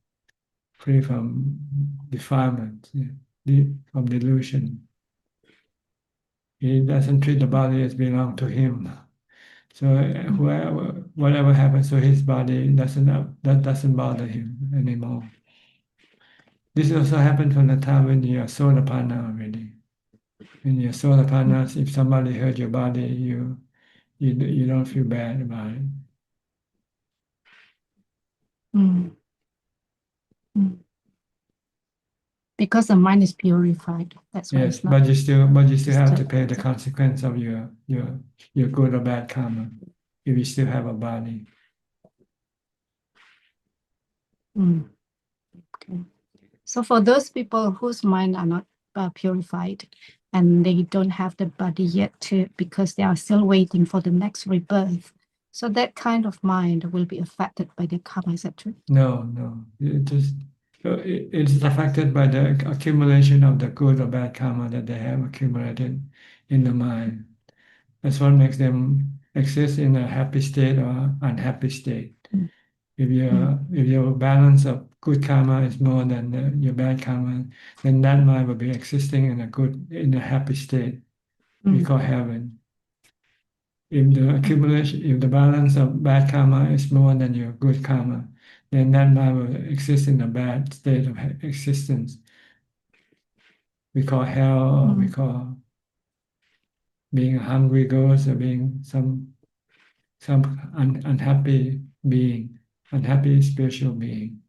defilement, from delusion. He doesn't treat the body as belong to him. So whatever happens to his body doesn't bother him anymore. This also happened from the time when you are Sotapanna already. When you're Sotapanna, if somebody hurt your body, you don't feel bad about it. Mm. Mm. Because the mind is purified. That's why Yes, it's not. but you still have to disturbed. pay the consequence of your good or bad karma if you still have a body. Mm. Okay. So for those people whose mind are not purified and they don't have the body yet because they are still waiting for the next rebirth, so that kind of mind will be affected by the karma, is that true? No, it's affected by the accumulation of the good or bad karma that they have accumulated in the mind. That's what makes them exist in a happy state or unhappy state. If your balance of good karma is more than your bad karma, then that mind will be existing in a happy state. We call heaven. If the balance of bad karma is more than your good karma, then that mind will exist in a bad state of existence. We call hell, or we call being a hungry ghost, or being some unhappy being, unhappy spiritual being.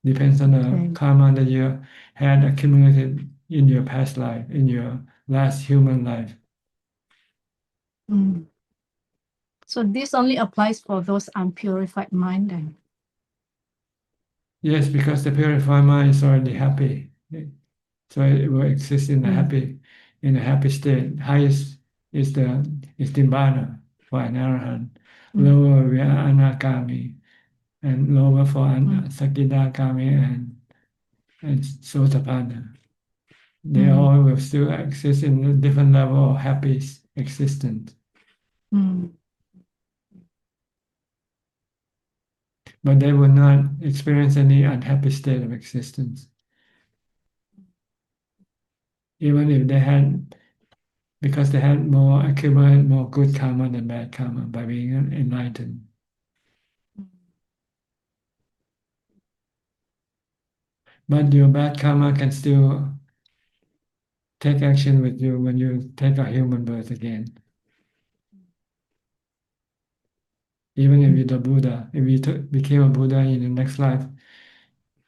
Depends on Okay. the karma that you had accumulated in your past life, in your last human life. Mm. So this only applies for those unpurified mind then. Yes, because the purified mind is already happy. So it will exist in in a happy state. Highest is Nibbana for an arahant. Lower we are anagami, and lower for Sakidagami and Sotapanna. They all will still exist in a different level of happy existence. Mm. But they will not experience any unhappy state of existence. Even if they had, because they had more accumulated more good karma than bad karma by being enlightened. But your bad karma can still take action with you when you take a human birth again. Even if you're the Buddha, if you became a Buddha in the next life,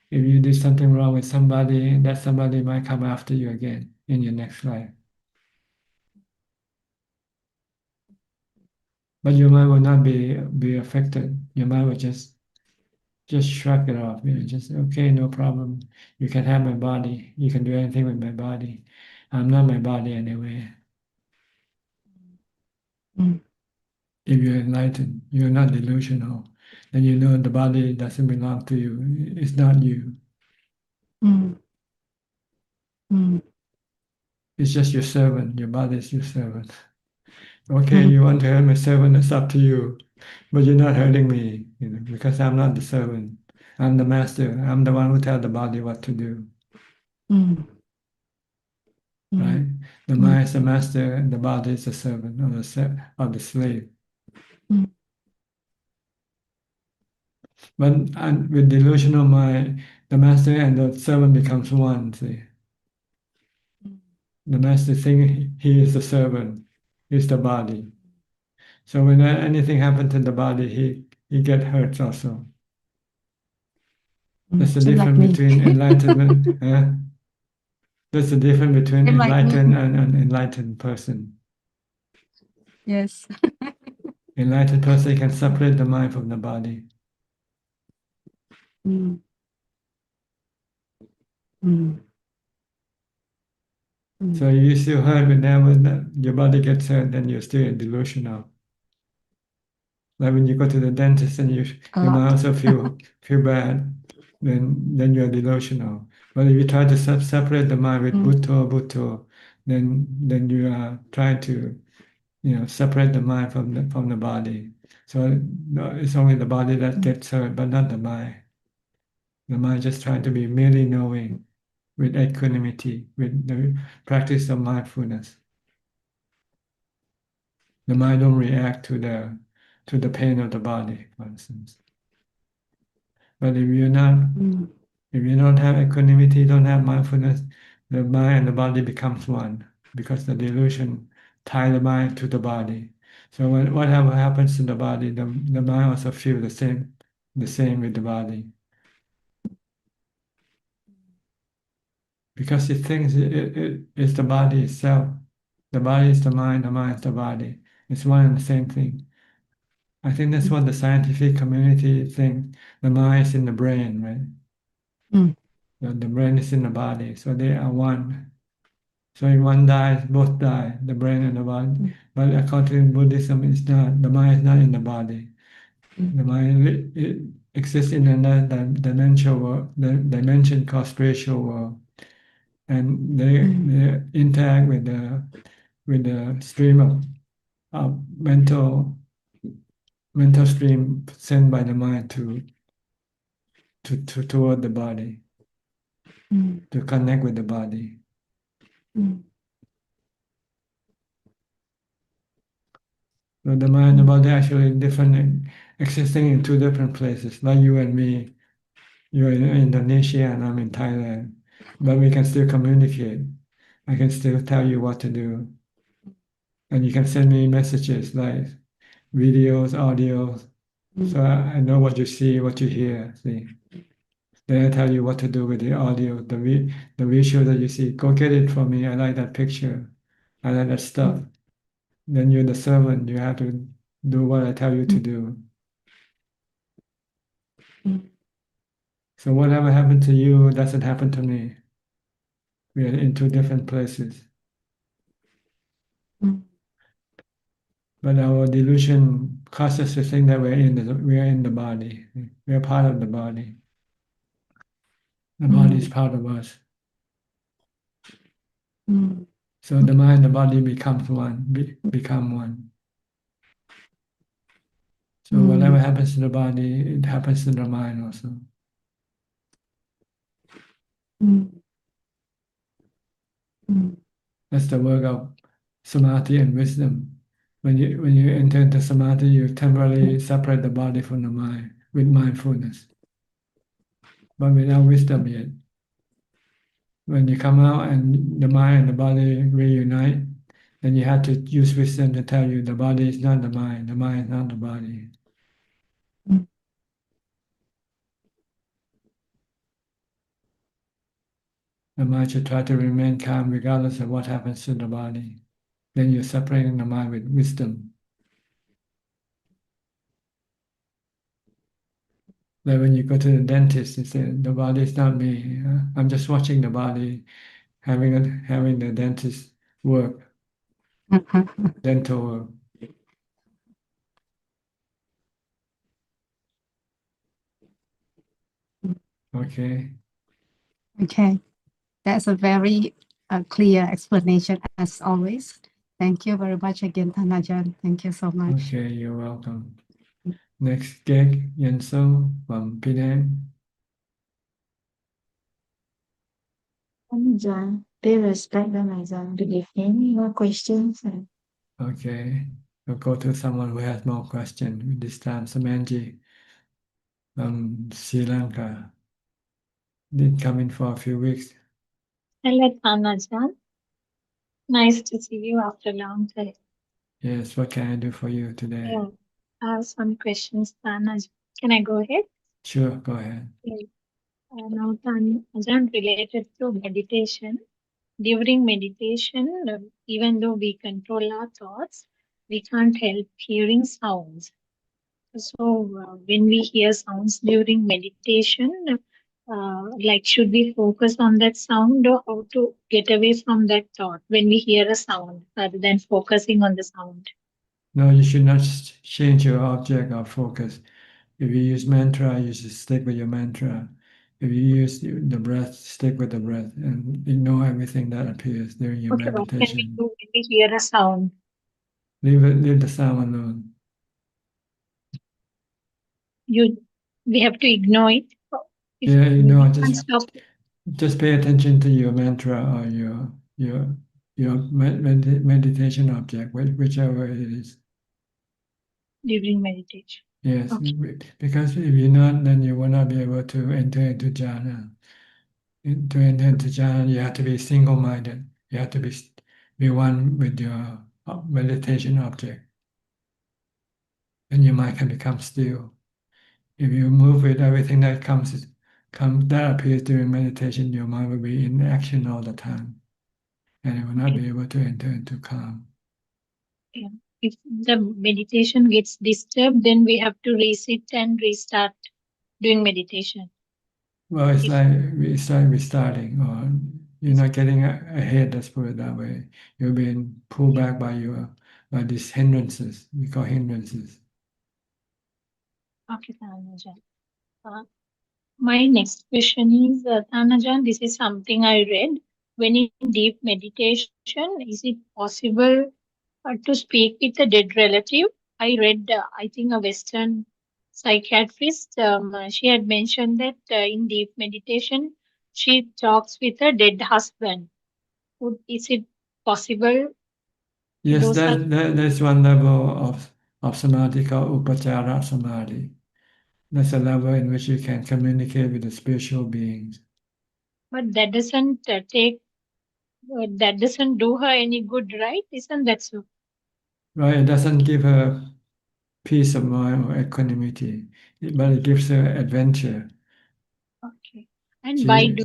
if you did something wrong with somebody, that somebody might come after you again in your next life. But your mind will not be affected. Your mind will just shrug it off. Just okay, no problem. You can have my body. You can do anything with my body. I'm not my body anyway. Mm. If you're enlightened, you're not delusional, then you know the body doesn't belong to you. It's not you. Mm. Mm. It's just your servant. Your body is your servant. Okay, you want to hurt my servant, it's up to you. But you're not hurting me, because I'm not the servant. I'm the master. I'm the one who tells the body what to do. Mm. Right? The mind is the master and the body is the servant or the slave. Mm. But with delusional mind, the master and the servant becomes one, see. The master thinks he is the servant, he's the body. So when anything happens to the body, he gets hurt also. That's the Same like difference me. between enlightenment. That's the difference between Same like me. enlightened and unenlightened person. Yes. Enlightened person can separate the mind from the body. Mm. Mm. So if you still hurt whenever your body gets hurt, then you're still delusional. Like when you go to the dentist and you might also feel bad, then you're delusional. But if you try to separate the mind with Bhutto, then you are trying to separate the mind from the body. So no, it's only the body that gets hurt, but not the mind. The mind just trying to be merely knowing with equanimity, with the practice of mindfulness. The mind don't react to the pain of the body, for instance. But if you don't have equanimity, don't have mindfulness, the mind and the body becomes one because the delusion tie the mind to the body. So whatever happens to the body, the mind also feels the same with the body. Because it thinks it's the body itself. The body is the mind is the body. It's one and the same thing. I think that's what the scientific community thinks. The mind is in the brain, right? Mm. The brain is in the body, so they are one. So if one dies, both die, the brain and the body. But according to Buddhism, it's not. The mind is not in the body. The mind it exists in another dimensional world, the dimension called spiritual world, and they interact with the stream of mental stream sent by the mind toward the body, to connect with the body. So the mind and the body actually different, existing in two different places, like you and me. You're in Indonesia and I'm in Thailand, but we can still communicate. I can still tell you what to do. And you can send me messages like videos, audios. So I know what you see, what you hear. See, Then I tell you what to do with the audio, the visual that you see. Go get it for me. I like that picture. I like that stuff. Then you're the servant. You have to do what I tell you to do. So whatever happened to you doesn't happen to me. We are in two different places. But our delusion causes us to think that we are in the body. We are part of the body. The body is part of us. So the mind, the body becomes one, become one. So whatever happens to the body, it happens to the mind also. That's the work of samadhi and wisdom. When you enter into samadhi, you temporarily separate the body from the mind with mindfulness, but without wisdom yet. When you come out and the mind and the body reunite, then you have to use wisdom to tell you the body is not the mind is not the body. The mind should try to remain calm regardless of what happens to the body. Then you're separating the mind with wisdom. Like when you go to the dentist, you say, the body is not me. I'm just watching the body, having the dentist work, dental work. Okay. Okay, that's a very clear explanation as always. Thank you very much again, Thanajan. Thank you so much. Okay, you're welcome. Next gig, Yenso from Penang. Ajaan, pay respect them, Ajaan. Do you have any more questions? Okay, we'll go to someone who has more question. This time, Samanji from Sri Lanka. Did come in for a few weeks. Hello, Ajaan. Nice to see you after a long time. Yes, what can I do for you today? Yeah, I have some questions, Ajaan. Can I go ahead? Sure, go ahead. Okay. Now, Ajaan, related to meditation. During meditation, even though we control our thoughts, we can't help hearing sounds. So, when we hear sounds during meditation, like should we focus on that sound or how to get away from that thought when we hear a sound rather than focusing on the sound? No, you should not change your object of focus. If you use mantra, you should stick with your mantra. If you use the breath, stick with the breath and ignore everything that appears during your Okay, what can we meditation. do when we hear a sound? Leave the sound alone. We have to ignore it. If Yeah, we can't just stop. just pay attention to your mantra or your meditation object, whichever it is. During meditation. Yes, Okay. because if you're not, then you will not be able to enter into jhana. To enter into jhana, you have to be single-minded. You have to be one with your meditation object. And your mind can become still. If you move with everything that that appears during meditation, your mind will be in action all the time, and it will not be able to enter into calm. Yeah. If the meditation gets disturbed, then we have to reset and restart doing meditation. Well, it's like restarting, or you're not getting ahead. Let's put it that way. You're being pulled back by these hindrances. We call hindrances. Okay, Tanajan. My next question is, Tanajan, this is something I read. When in deep meditation, is it possible to speak with a dead relative? I read, I think a Western psychiatrist, she had mentioned that in deep meditation, she talks with a dead husband. Is it possible to Yes, do such? there's one level of samadhi called upachara samadhi. That's a level in which you can communicate with the spiritual beings. But that doesn't that doesn't do her any good, right? Isn't that so? Right? It doesn't give her peace of mind or equanimity, but it gives her adventure. Okay. And by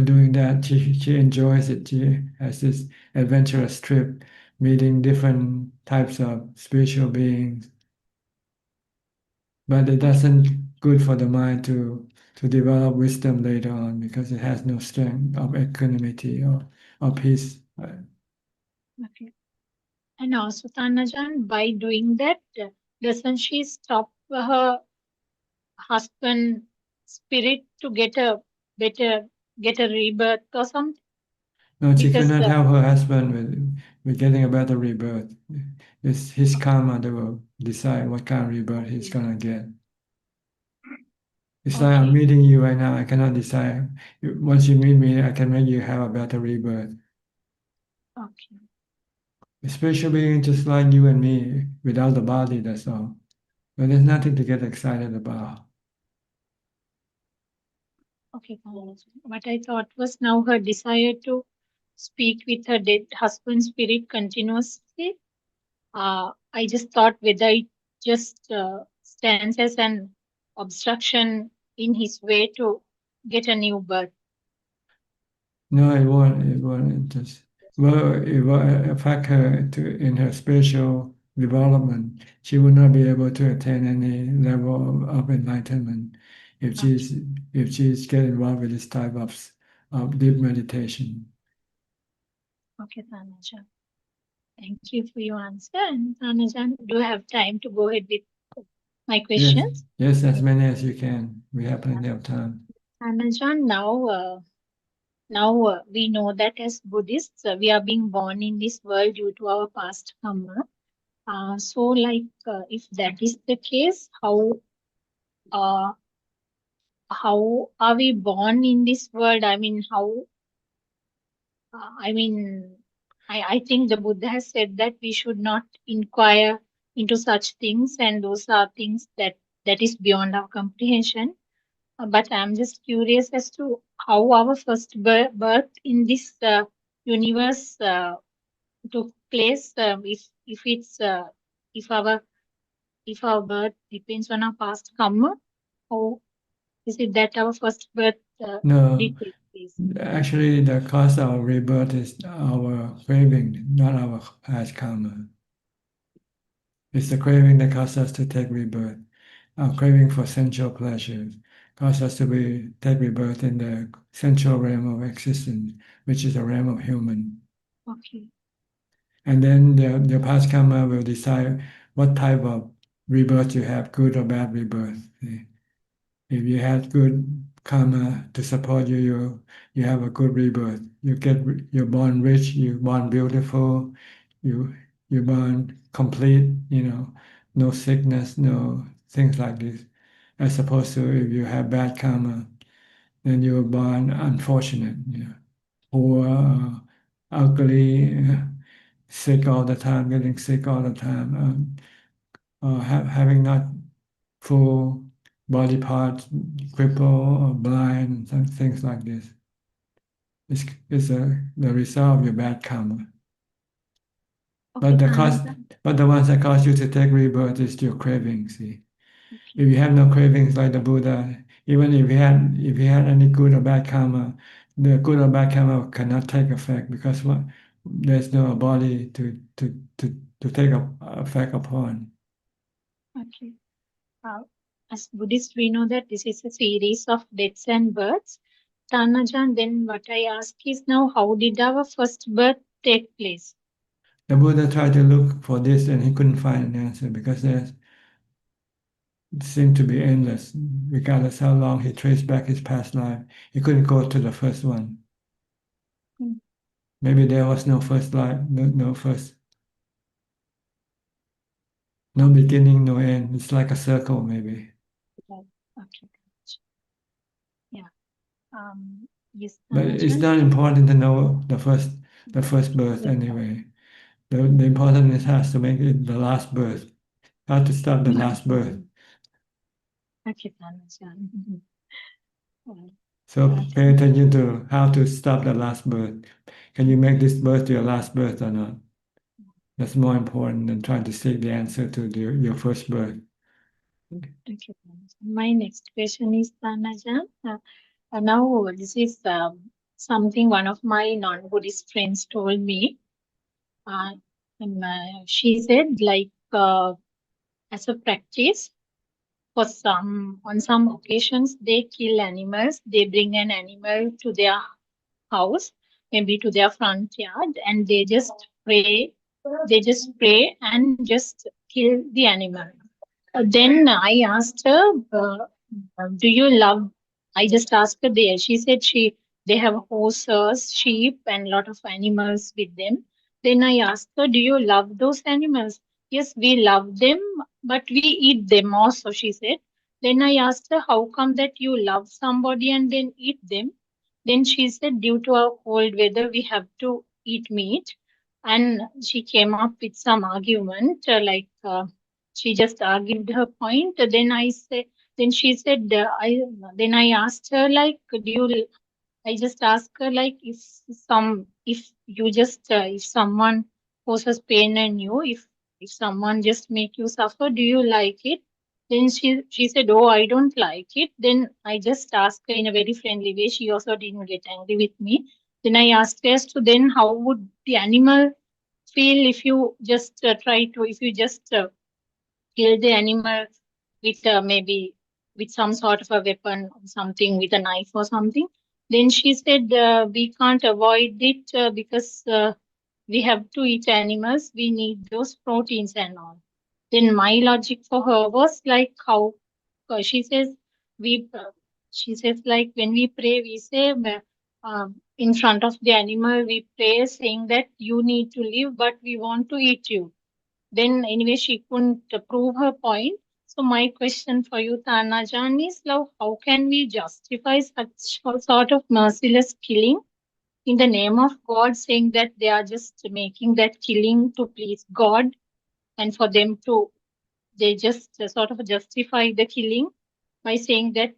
doing that, she enjoys it. She has this adventurous trip, meeting different types of spiritual beings. But it doesn't good for the mind to develop wisdom later on because it has no strength of equanimity or peace. Okay. And also, Tanajan, by doing that, doesn't she stop her husband spirit to get a rebirth or something? No, she Because cannot help her husband with getting a better rebirth. It's his karma that will decide what kind of rebirth he's gonna get. It's like I'm meeting you right now. I cannot decide. Once you meet me, I can make you have a better rebirth. Okay. Especially being just like you and me, without the body, that's all. But there's nothing to get excited about. Okay, Tanajan. What I thought was now her desire to speak with her dead husband's spirit continuously. I just thought whether it just stands as an obstruction in his way to get a new birth. No, it won't. It won't. It just it will affect her in her spiritual development. She will not be able to attain any level of enlightenment if she's get involved with this type of deep meditation. Okay, Tanajan. Thank you for your answer. And Tanajan, do I have time to go ahead with my questions? Yes, as many as you can. We have plenty of time. Tanajan, now we know that as Buddhists, we are being born in this world due to our past karma. So, if that is the case, how are we born in this world? I mean, I think the Buddha has said that we should not inquire into such things, and those are things that is beyond our comprehension. But I'm just curious as to how our first birth in this universe took place. If our birth depends on our past karma, how is it that our first birth No, did take place? actually, the cause of rebirth is our craving, not our past karma. It's the craving that causes us to take rebirth. Our craving for sensual pleasures causes us to take rebirth in the sensual realm of existence, which is the realm of human. Okay. And then the past karma will decide what type of rebirth you have, good or bad rebirth. If you had good karma to support you, you have a good rebirth. You're born rich, you're born beautiful, you're born complete, no sickness, no things like this. As opposed to if you have bad karma, then you're born unfortunate, poor, ugly, sick all the time, getting sick all the time, having not full body parts, cripple or blind, and things like this. It's the result of your bad karma. But the ones that cause you to take rebirth is your cravings. See, if you have no cravings like the Buddha, even if you had any good or bad karma, the good or bad karma cannot take effect because there's no body to take effect upon. Okay. As Buddhists, we know that this is a series of deaths and births. Tanajan, then what I ask is now, how did our first birth take place? The Buddha tried to look for this and he couldn't find an answer because it seemed to be endless. Regardless how long he traced back his past life, he couldn't go to the first one. Maybe there was no first life, no first, no beginning, no end. It's like a circle, maybe. Okay. Yeah. Yes. But it's not important to know the first birth anyway. The important is has to make it the last birth. How to stop the last birth. Okay, Tanajan. So pay attention to how to stop the last birth. Can you make this birth your last birth or not? That's more important than trying to seek the answer to your first birth. Okay, my next question is, Tanajan, Now, this is something one of my non-Buddhist friends told me. She said, like, as a practice, on some occasions, they kill animals. They bring an animal to their house, maybe to their front yard, and they just pray. They just pray and just kill the animal. Then I asked her, "Do you love?" I just asked her there. She said they have horses, sheep, and a lot of animals with them. Then I asked her, "Do you love those animals?" "Yes, we love them, but we eat them also," she said. Then I asked her, "How come that you love somebody and then eat them?" Then she said, "Due to our cold weather, we have to eat meat." And she came up with some argument, she just argued her point. Then she said, then I asked her, like, I just asked her, like, if you just, if someone causes pain in you, if someone just make you suffer, do you like it? Then she said, "Oh, I don't like it." Then I just asked her in a very friendly way. She also didn't get angry with me. Then I asked her, so then how would the animal feel if you just if you just kill the animal with maybe with some sort of a weapon or something, with a knife or something? Then she said, we can't avoid it because we have to eat animals. We need those proteins and all. Then my logic for her was like, how she says we she says, like, when we pray, we say in front of the animal, we pray saying that you need to live, but we want to eat you. Then anyway, she couldn't prove her point. So my question for you, Tanajan, is, love, how can we justify such sort of merciless killing in the name of God, saying that they are just making that killing to please God, and for them to, they just sort of justify the killing by saying that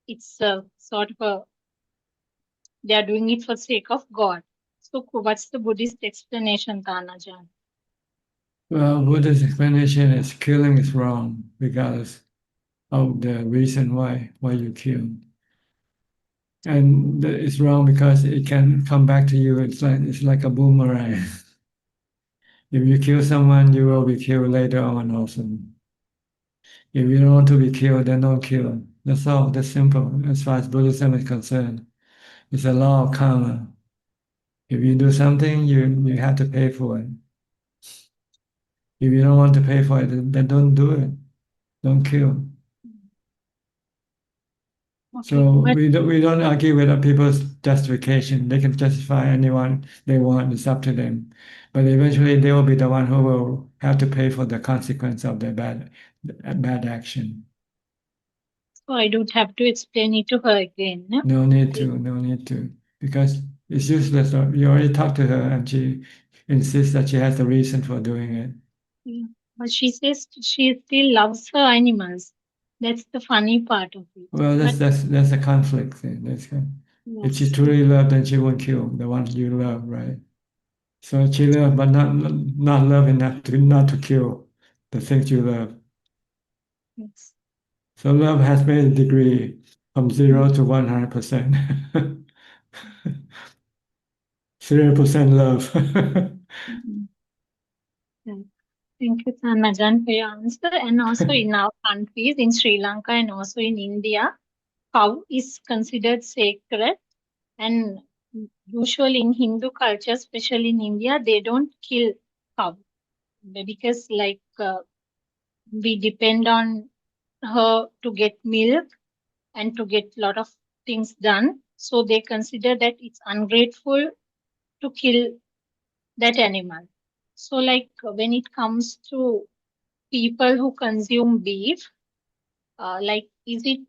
it's sort of a, they are doing it for the sake of God. So what's the Buddhist explanation, Tanajan? Well, Buddha's explanation is killing is wrong, regardless of the reason why you kill. And it's wrong because it can come back to you. It's like a boomerang. If you kill someone, you will be killed later on also. If you don't want to be killed, then don't kill. That's all. That's simple. As far as Buddhism is concerned, it's a law of karma. If you do something, you have to pay for it. If you don't want to pay for it, then don't do it. Don't kill. So we don't argue with people's justification. They can justify anyone they want. It's up to them. But eventually, they will be the one who will have to pay for the consequence of their bad action. So I don't have to explain it to her again. No? No need to, because it's useless. You already talked to her, and she insists that she has a reason for doing it. Yeah. But she says she still loves her animals. That's the funny part of it. Well, that's a conflict thing. If she Yes. truly loved, then she won't kill the ones you love, right? So she loved, but not love enough to not to kill the things you love. Yes. So love has many degree from 0 to 100%. 0% love. Yeah. Thank you, Tanajan, for your answer. And also in our countries, in Sri Lanka and also in India, cow is considered sacred. And usually in Hindu culture, especially in India, they don't kill cow because, like, we depend on her to get milk and to get a lot of things done. So they consider that it's ungrateful to kill that animal. So, like, when it comes to people who consume beef, like, is it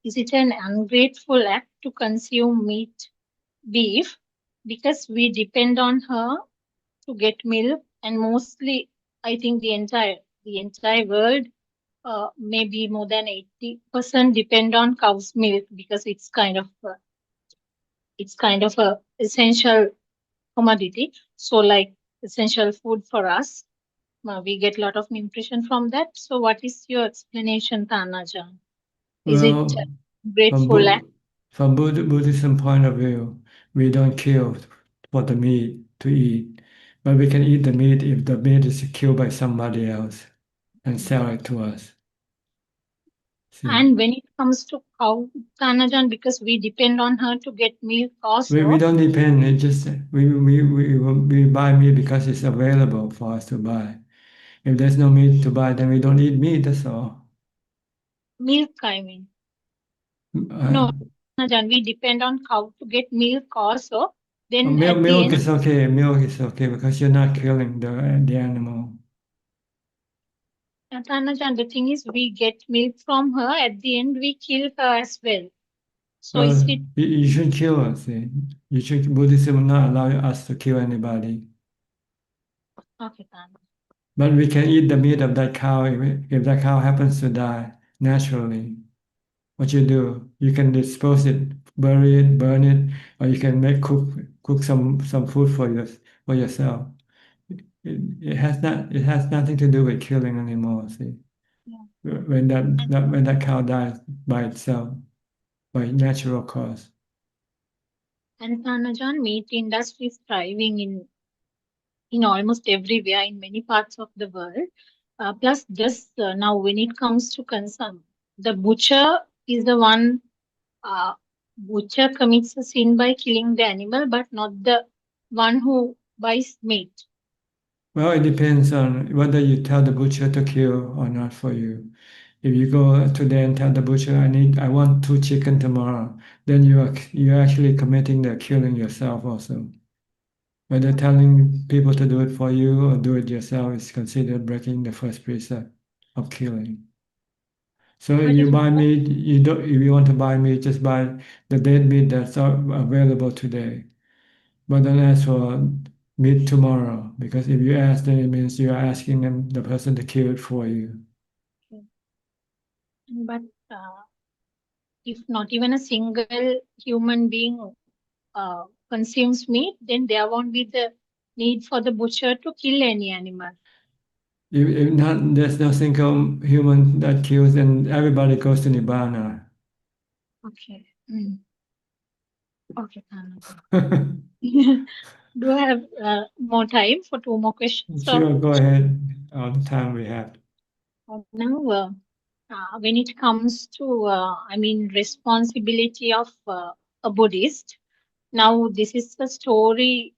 is it an ungrateful act to consume beef? Because we depend on her to get milk, and mostly, I think the entire world, maybe more than 80% depend on cow's milk because it's kind of a essential commodity. So, like, essential food for us. We get a lot of nutrition from that. So what is your explanation, Tanajan? Is it Well, grateful and From Buddhism point of view, we don't kill for the meat to eat, but we can eat the meat if the meat is killed by somebody else and sell it to us. See, and when it comes to cow, Tanajan, because we depend on her to get milk we also. don't depend. It just we buy meat because it's available for us to buy. If there's no meat to buy, then we don't eat meat. That's all. Milk, I mean. Uh, No, Tanajan, we depend on cow to get milk also. Then milk, at the milk end, is okay. Milk is okay because you're not killing the animal. Tanajan, the thing is we get milk from her. At the end, we kill her as well. So Well, is it you shouldn't kill us. You should Buddhism will not allow us to kill anybody. okay, Tanajan? But we can eat the meat of that cow if that cow happens to die naturally. What you do, you can dispose it, bury it, burn it, or you can cook some food for yourself. It has nothing to do with killing anymore. See, Yeah. when that cow dies by itself, by natural cause. And Tanajan, meat industry is thriving in almost everywhere in many parts of the world. Plus, this now when it comes to consume, the butcher is the one. Butcher commits a sin by killing the animal, but not the one who buys meat. Well, it depends on whether you tell the butcher to kill or not for you. If you go today and tell the butcher, I want 2 chicken tomorrow, then you're actually committing the killing yourself also. Whether telling people to do it for you or do it yourself is considered breaking the first precept of killing. So if you buy meat, if you want to buy meat, just buy the dead meat that's available today. But don't ask for meat tomorrow, because if you ask, then it means you are asking the person to kill it for you. But if not even a single human being consumes meat, then there won't be the need for the butcher to kill any animal. If not, there's no single human that kills, then everybody goes to Nibbana. Okay. Okay, do I have more time for 2 more questions? Sure, go ahead. All the time we have. Now, when it comes to, responsibility of a Buddhist, now this is a story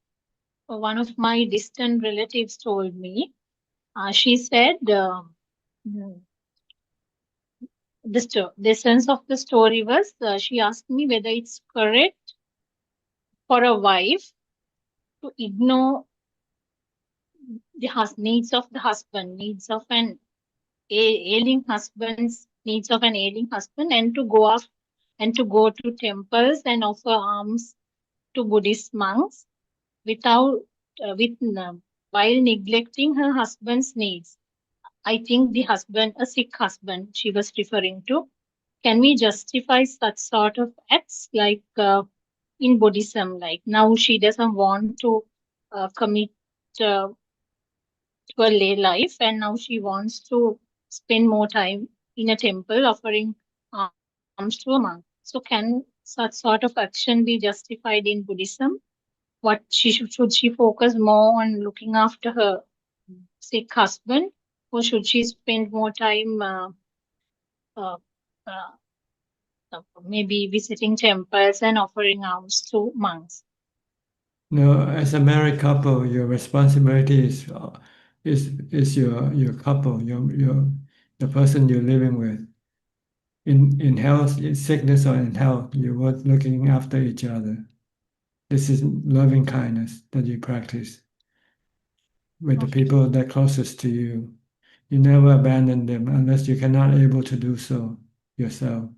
one of my distant relatives told me. She said the sense of the story was she asked me whether it's correct for a wife to ignore the needs of the husband, needs of an ailing husband's needs of an ailing husband, and to go off and to go to temples and offer alms to Buddhist monks without while neglecting her husband's needs. I think the husband, a sick husband, she was referring to. Can we justify such sort of acts like in Buddhism? Like now she doesn't want to commit to a lay life, and now she wants to spend more time in a temple offering alms to a monk. So can such sort of action be justified in Buddhism? What should she focus more on looking after her sick husband, or should she spend more time uh, maybe visiting temples and offering alms to monks? No, as a married couple, your responsibility is your couple, the person you're living with. In health, in sickness or in health, you're both looking after each other. This is loving kindness that you practice with the people that are closest to you. You never abandon them unless you cannot able to do so yourself.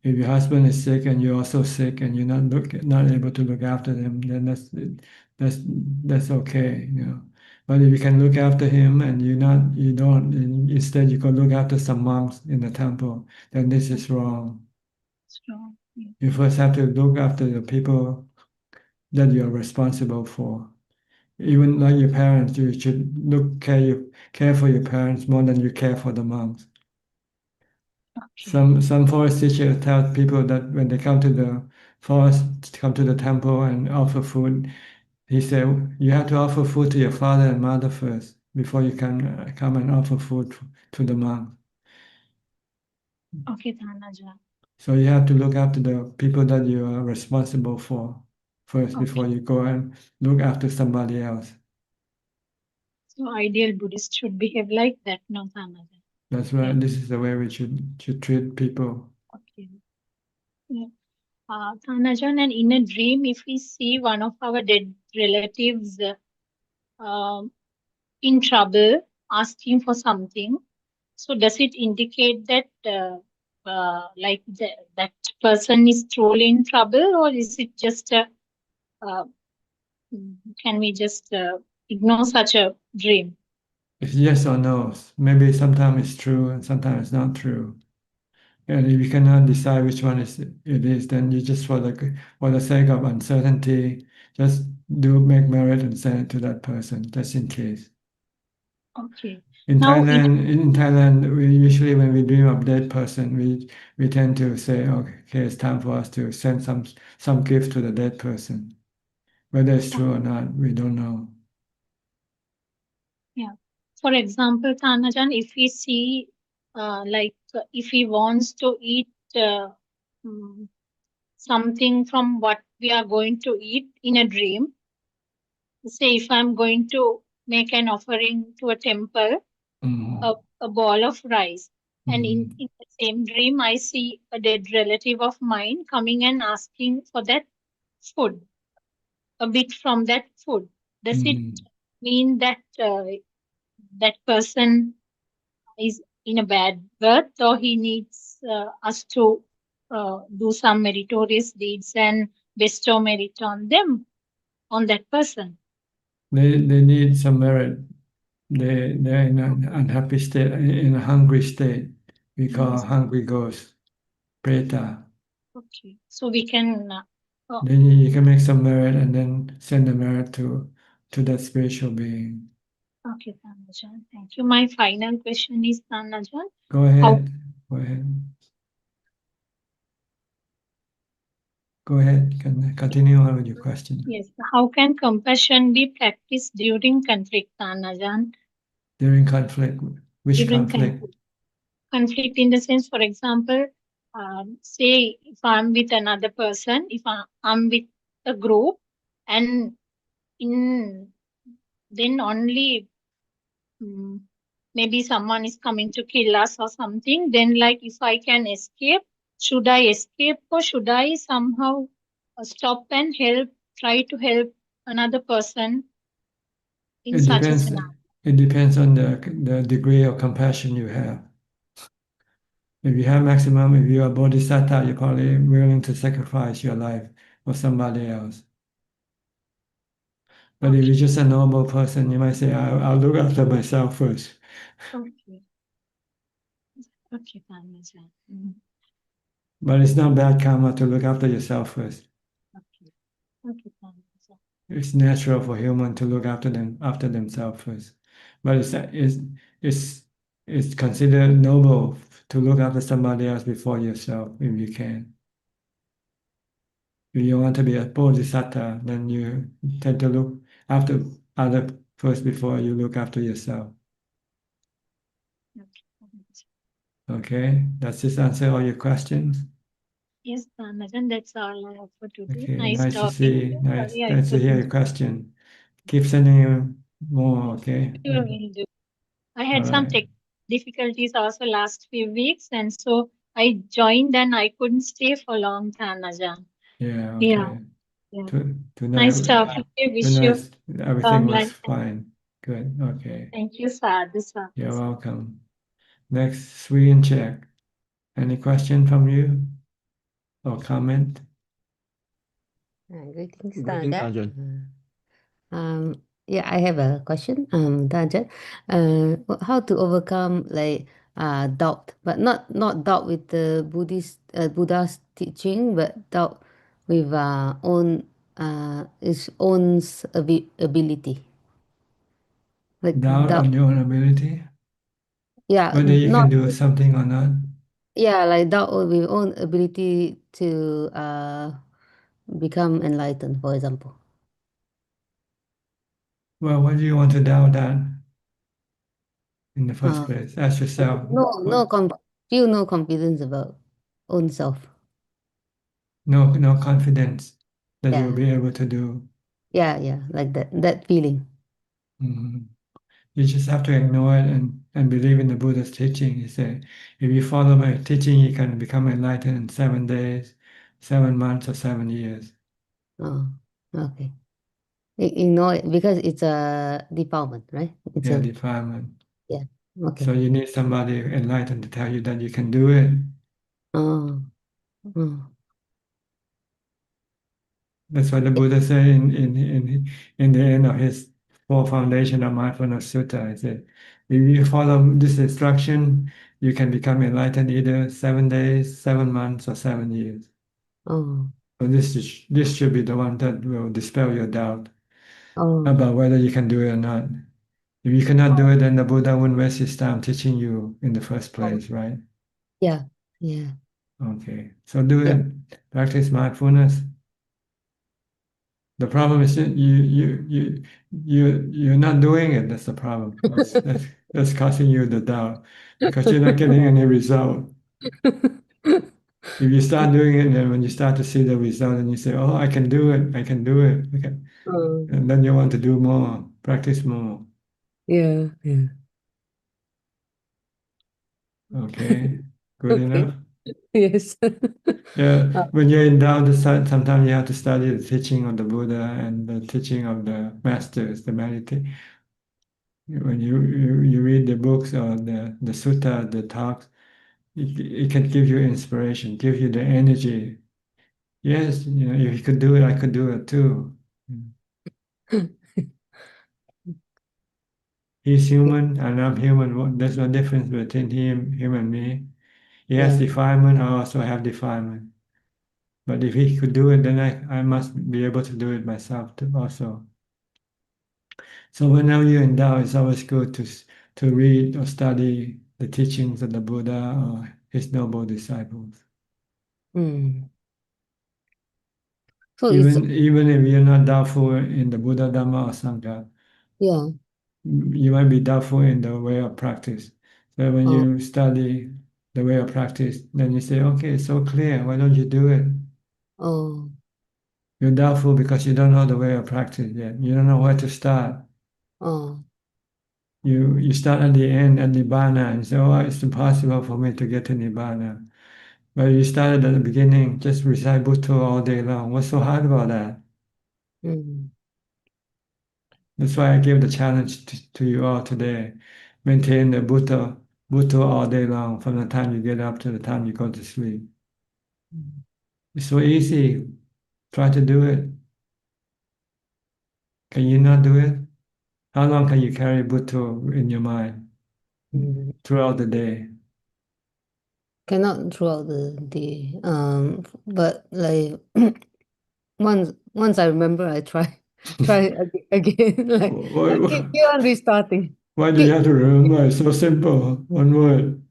If your husband is sick and you're also sick and you're not able to look after them, then that's okay, you know. But if you can look after him and you don't, and instead you go look after some monks in the temple, then this is wrong. Strong. Yeah. You first have to look after the people that you're responsible for. Even like your parents, you should care for your parents more than you care for the monks. Some forest teachers tell people that when they come to the forest, come to the temple and offer food, he said you have to offer food to your father and mother first before you can come and offer food to the monk. Okay, Tanaja. So you have to look after the people that you are responsible for first before you go and look after somebody else. So ideal Buddhist should behave like that, no, Tanaja. That's why this is the way we should treat people. Okay. Yeah. Tanajan, and in a dream, if we see one of our dead relatives in trouble, asking for something, so does it indicate that like that person is truly in trouble, or is it just uh, can we just ignore such a dream? It's yes or no. Maybe sometimes it's true and sometimes it's not true. And if you cannot decide which one it is, then you just for the sake of uncertainty, just make merit and send it to that person, just in case. Okay. In Now, Thailand, we usually when we dream of dead person, we tend to say, okay, it's time for us to send some gift to the dead person. Whether it's true or not, we don't know. yeah. For example, Tanajan, if we see if he wants to eat mm, something from what we are going to eat in a dream, say if I'm going to make an offering to a temple, a ball of rice, and in the same dream, I see a dead relative of mine coming and asking for that food, a bit from that food. Does it mean that that person is in a bad birth, or he needs us to do some meritorious deeds and bestow merit on them, on that person? They need some merit. They're in an unhappy state, in a hungry state. We call hungry ghost, preta. Okay, so we can. Then you can make some merit and then send the merit to that spiritual being. Okay, Tanajan, thank you. My final question is, Tanajan. Go ahead. Go ahead. Go ahead. Can continue on with your question. Yes. How can compassion be practiced during conflict, Tanajan? During conflict, which During conflict? conflict in the sense, for example, say if I'm with another person, if I'm with a group, and in then only maybe someone is coming to kill us or something, then like if I can escape, should I escape or should I somehow stop and try to help another person in It such a depends. scenario? It depends on the degree of compassion you have. If you have maximum, if you are bodhisattva, you're probably willing to sacrifice your life for somebody else. But if you're just a normal person, you might say, I'll look after myself first. Okay. Okay, Tanajan. But it's not bad karma to look after yourself first. Okay. Okay, Tanajan. It's natural for human to look after themselves first. But it's considered noble to look after somebody else before yourself if you can. If you want to be a bodhisattva, then you tend to look after other first before you look after yourself. Okay, does this answer all your questions? Yes, Tanajan, that's all I have for today. Okay, Nice nice to talking to see. you. Nice, Sorry, I nice to hear your couldn't. question. Keep sending you more. Okay. Sure, will do. I All had some right. tech difficulties also last few weeks, and so I joined and I couldn't stay for long, Tanajan. Yeah. Yeah. Okay. Yeah. Tonight, Nice talking to you. Wish you tonight, everything long was life. fine. Good. Okay. Thank you, Sadhu. Sadhu. You're welcome. Next, Sri and Czech. Any question from you or comment? Greetings, Greetings, Tanja. Ajahn. Yeah, I have a question, Tanja. How to overcome doubt, but not doubt with the Buddha's teaching, but doubt with his own ability. Like Doubt doubt, on your own ability? yeah, Whether you can not do something or not? Yeah, like doubt with own ability to become enlightened, for example. Well, why do you want to doubt that in the first Uh, place? Ask yourself, feel no confidence about own self. no confidence that you'll Yeah, be able to do. yeah, like that feeling. Mhm. You just have to ignore it and believe in the Buddha's teaching. He said, if you follow my teaching, you can become enlightened in 7 days, 7 months, or 7 years. Oh, okay. Ignore it because it's a defilement, right? It's Yeah, a defilement. yeah. So Okay. you need somebody enlightened to tell you that you can do it. Oh, oh, That's what the Buddha said in the end of his four foundation of mindfulness sutta. He said, if you follow this instruction, you can become enlightened either 7 days, 7 months, or 7 years. oh, So this should be the one that will dispel your doubt oh, about whether you can do it or not. If you cannot do it, then the Buddha wouldn't waste his time teaching you in the first oh. place, right? Yeah, yeah, Okay, so do yeah. it. Practice mindfulness. The problem is that you're not doing it. That's the problem. That's causing you the doubt because you're not getting any result. If you start doing it, and when you start to see the result, and you say, "Oh, I can do it. I can do it," okay, and then you want to do more, practice more. Yeah, yeah. Okay, good Okay. enough. Yes. Yeah, Uh, when you're in doubt, sometimes you have to study the teaching of the Buddha and the teaching of the masters, the meditate. When you read the books or the sutta, the talks, it can give you inspiration, give you the energy. Yes, if you could do it, I could do it too. He's human and I'm human. There's no difference between him and me. He has yeah. defilement, I also have defilement. But if he could do it, then I must be able to do it myself too also. So whenever you're in doubt, it's always good to read or study the teachings of the Buddha or his noble disciples. Mm. So it's Even if you're not doubtful in the Buddha, Dhamma, or Sangha, yeah. you might be doubtful in the way of practice. So when Oh, you study the way of practice, then you say, okay, it's so clear. Why don't you do it? oh, You're doubtful because you don't know the way of practice yet. You don't know where to start. oh, You start at the end at Nibbana and say, oh, it's impossible for me to get to Nibbana. But you started at the beginning, just recite Bhutto all day long. What's so hard about that? mm, That's why I give the challenge to you all today. Maintain the Bhutto all day long from the time you get up to the time you go to sleep. mm, It's so easy. Try to do it. Can you not do it? How long can you carry Bhutto in your mind mm. throughout the day? Cannot throughout the day. But like once I remember, I try again. Like I keep, Why, keep on restarting. why do you Keep. have to remember? It's so simple. One word.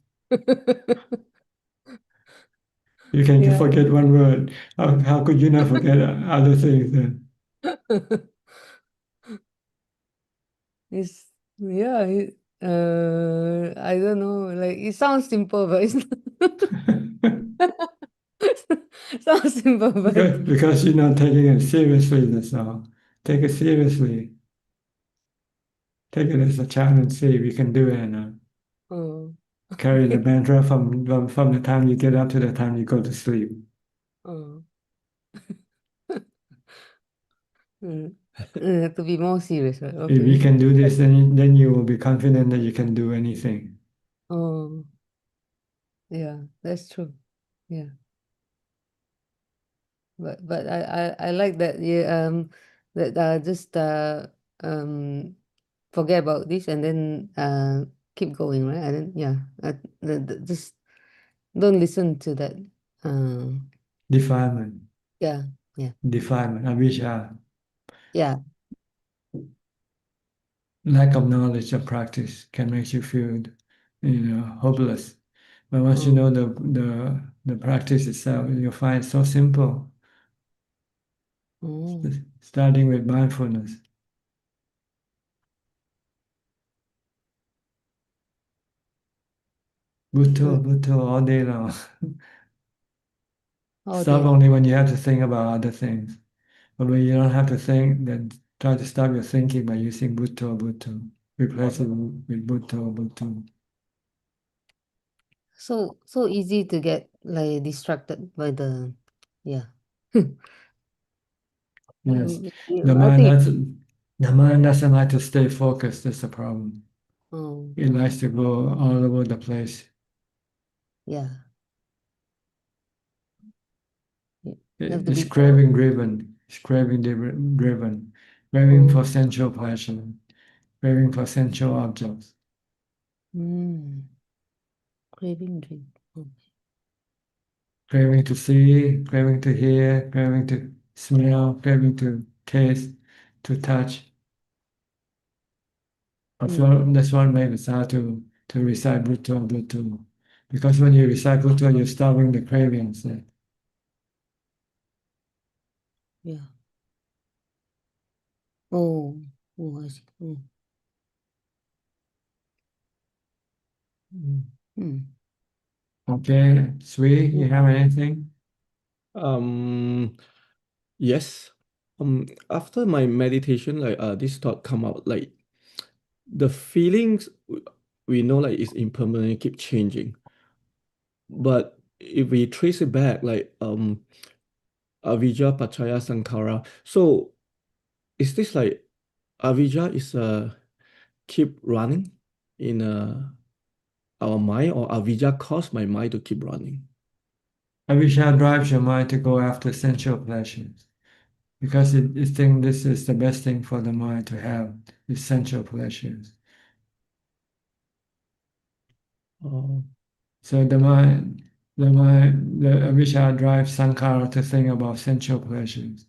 You can Yeah. forget one word. How could you not forget other things then? It's yeah. I don't know. Like it sounds simple, but it's sounds simple, but Because you're not taking it seriously, that's all. Take it seriously. Take it as a challenge, see if you can do it or not. oh, Carry the okay. mantra from the time you get up to the time you go to sleep. Oh. Mm. To be more serious, right? If you Okay. can do this, then you will be confident that you can do anything. Oh, yeah, that's true. Yeah. But I like that you that just forget about this and then keep going, right? And then yeah, just don't listen to that. Uh, Defilement, yeah, yeah, defilement, avijja, yeah. lack of knowledge of practice can make you feel, hopeless. But once you know the practice itself, you'll find it so simple. Starting with mindfulness. Bhutto all day long. Stop only when you have to think about other things. But when you don't have to think, then try to stop your thinking by using Bhutto. Replace it with Bhutto. So easy to get like distracted by the, yeah. Yes. I think. The mind doesn't like to stay focused, that's the problem. Oh, It likes to go all over the place. yeah. Have to It's be. craving driven. It's craving driven. Craving for sensual pleasure. Craving for sensual objects. Craving drink. Craving to see, craving to hear, craving to smell, craving to taste, to touch. That's what makes it hard to recite Bhutto. Because when you recite Bhutto, you're stopping the cravings. Yeah. Oh, I see. Okay, Sui, you have anything? Yes. After my meditation, like this thought come out, like the feelings we know like is impermanent, keep changing. But if we trace it back, like avijja pachaya sankhara. So is this like avijja is keep running in our mind, or avijja cause my mind to keep running? Avijja drives your mind to go after sensual pleasures because it thinks this is the best thing for the mind to have, is sensual pleasures. Oh. So the avijja drives sankhara to think about sensual pleasures.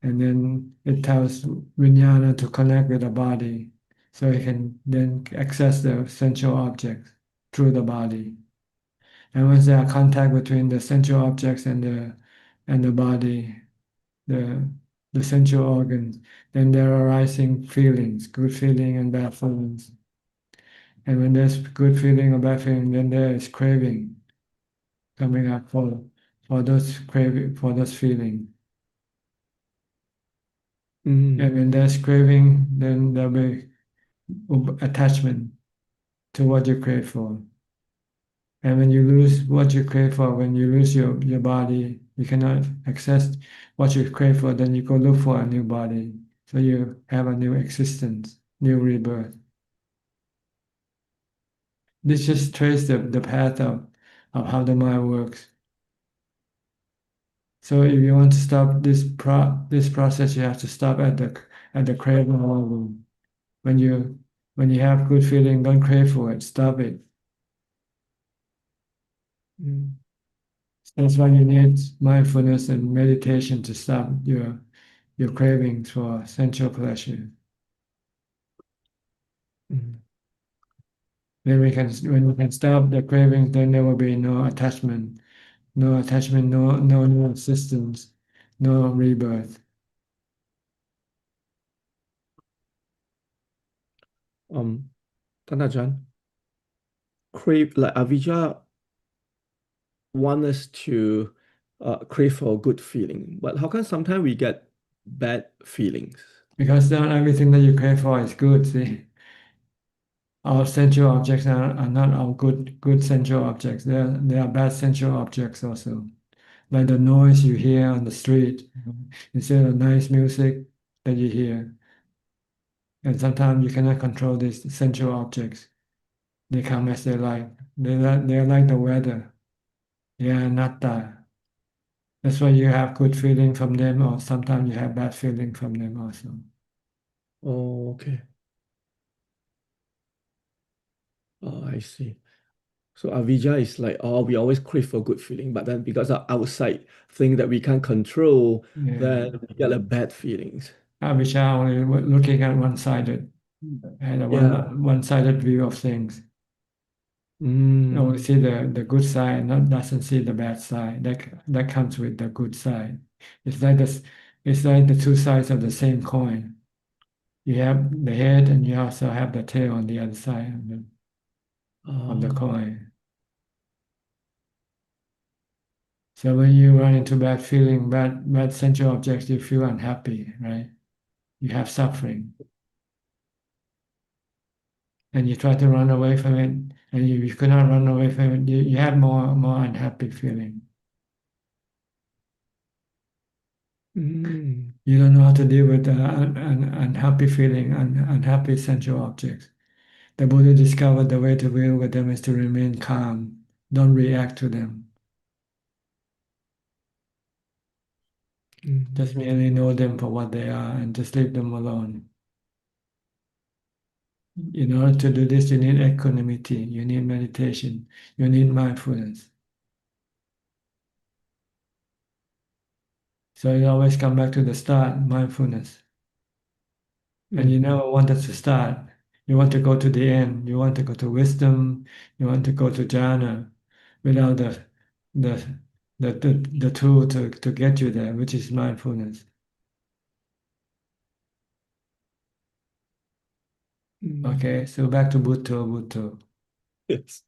And then it tells vijnana to connect with the body so it can then access the sensual objects through the body. And once there are contact between the sensual objects and the body, the sensual organs, then there are arising feelings, good feeling and bad feelings. And when there's good feeling or bad feeling, then there is craving coming up for those feelings. And when there's craving, then there'll be attachment to what you crave for. And when you lose what you crave for, when you lose your body, you cannot access what you crave for, then you go look for a new body. So you have a new existence, new rebirth. This just trace the path of how the mind works. So if you want to stop this process, you have to stop at the craving level. When you have good feeling, don't crave for it. Stop it. That's why you need mindfulness and meditation to stop your cravings for sensual pleasure. Then when we can stop the cravings, then there will be no attachment, no new existence, no rebirth. Tanajan, crave like avijja want us to crave for a good feeling, but how come sometimes we get bad feelings? Because not everything that you crave for is good. See, our sensual objects are not all good sensual objects. They are bad sensual objects also. Like the noise you hear on the street, instead of nice music that you hear. And sometimes you cannot control these sensual objects. They come as they like. They're like the weather. They are anatta. That's why you have good feeling from them, or sometimes you have bad feeling from them also. Oh, okay. Oh, I see. So avijja is like, oh, we always crave for good feeling, but then because of outside thing that we can't control, then we get a bad feelings. Avijja only looking at one-sided, and a Yeah. one-sided view of things. Only see the good side, not doesn't see the bad side. That comes with the good side. It's like this. It's like the two sides of the same coin. You have the head, and you also have the tail on the other side of the coin. So when you run into bad feeling, bad sensual objects, you feel unhappy, right? You have suffering, and you try to run away from it, and you cannot run away from it. You have more unhappy feeling. You don't know how to deal with unhappy feeling, unhappy sensual objects. The Buddha discovered the way to deal with them is to remain calm. Don't react to them. Just merely know them for what they are and just leave them alone. In order to do this, you need equanimity, you need meditation, you need mindfulness. So you always come back to the start, mindfulness. And you never wanted to start. You want to go to the end. You want to go to wisdom. You want to go to jhana without the the tool to get you there, which is mindfulness. Okay, so back to Bhutto. Yes.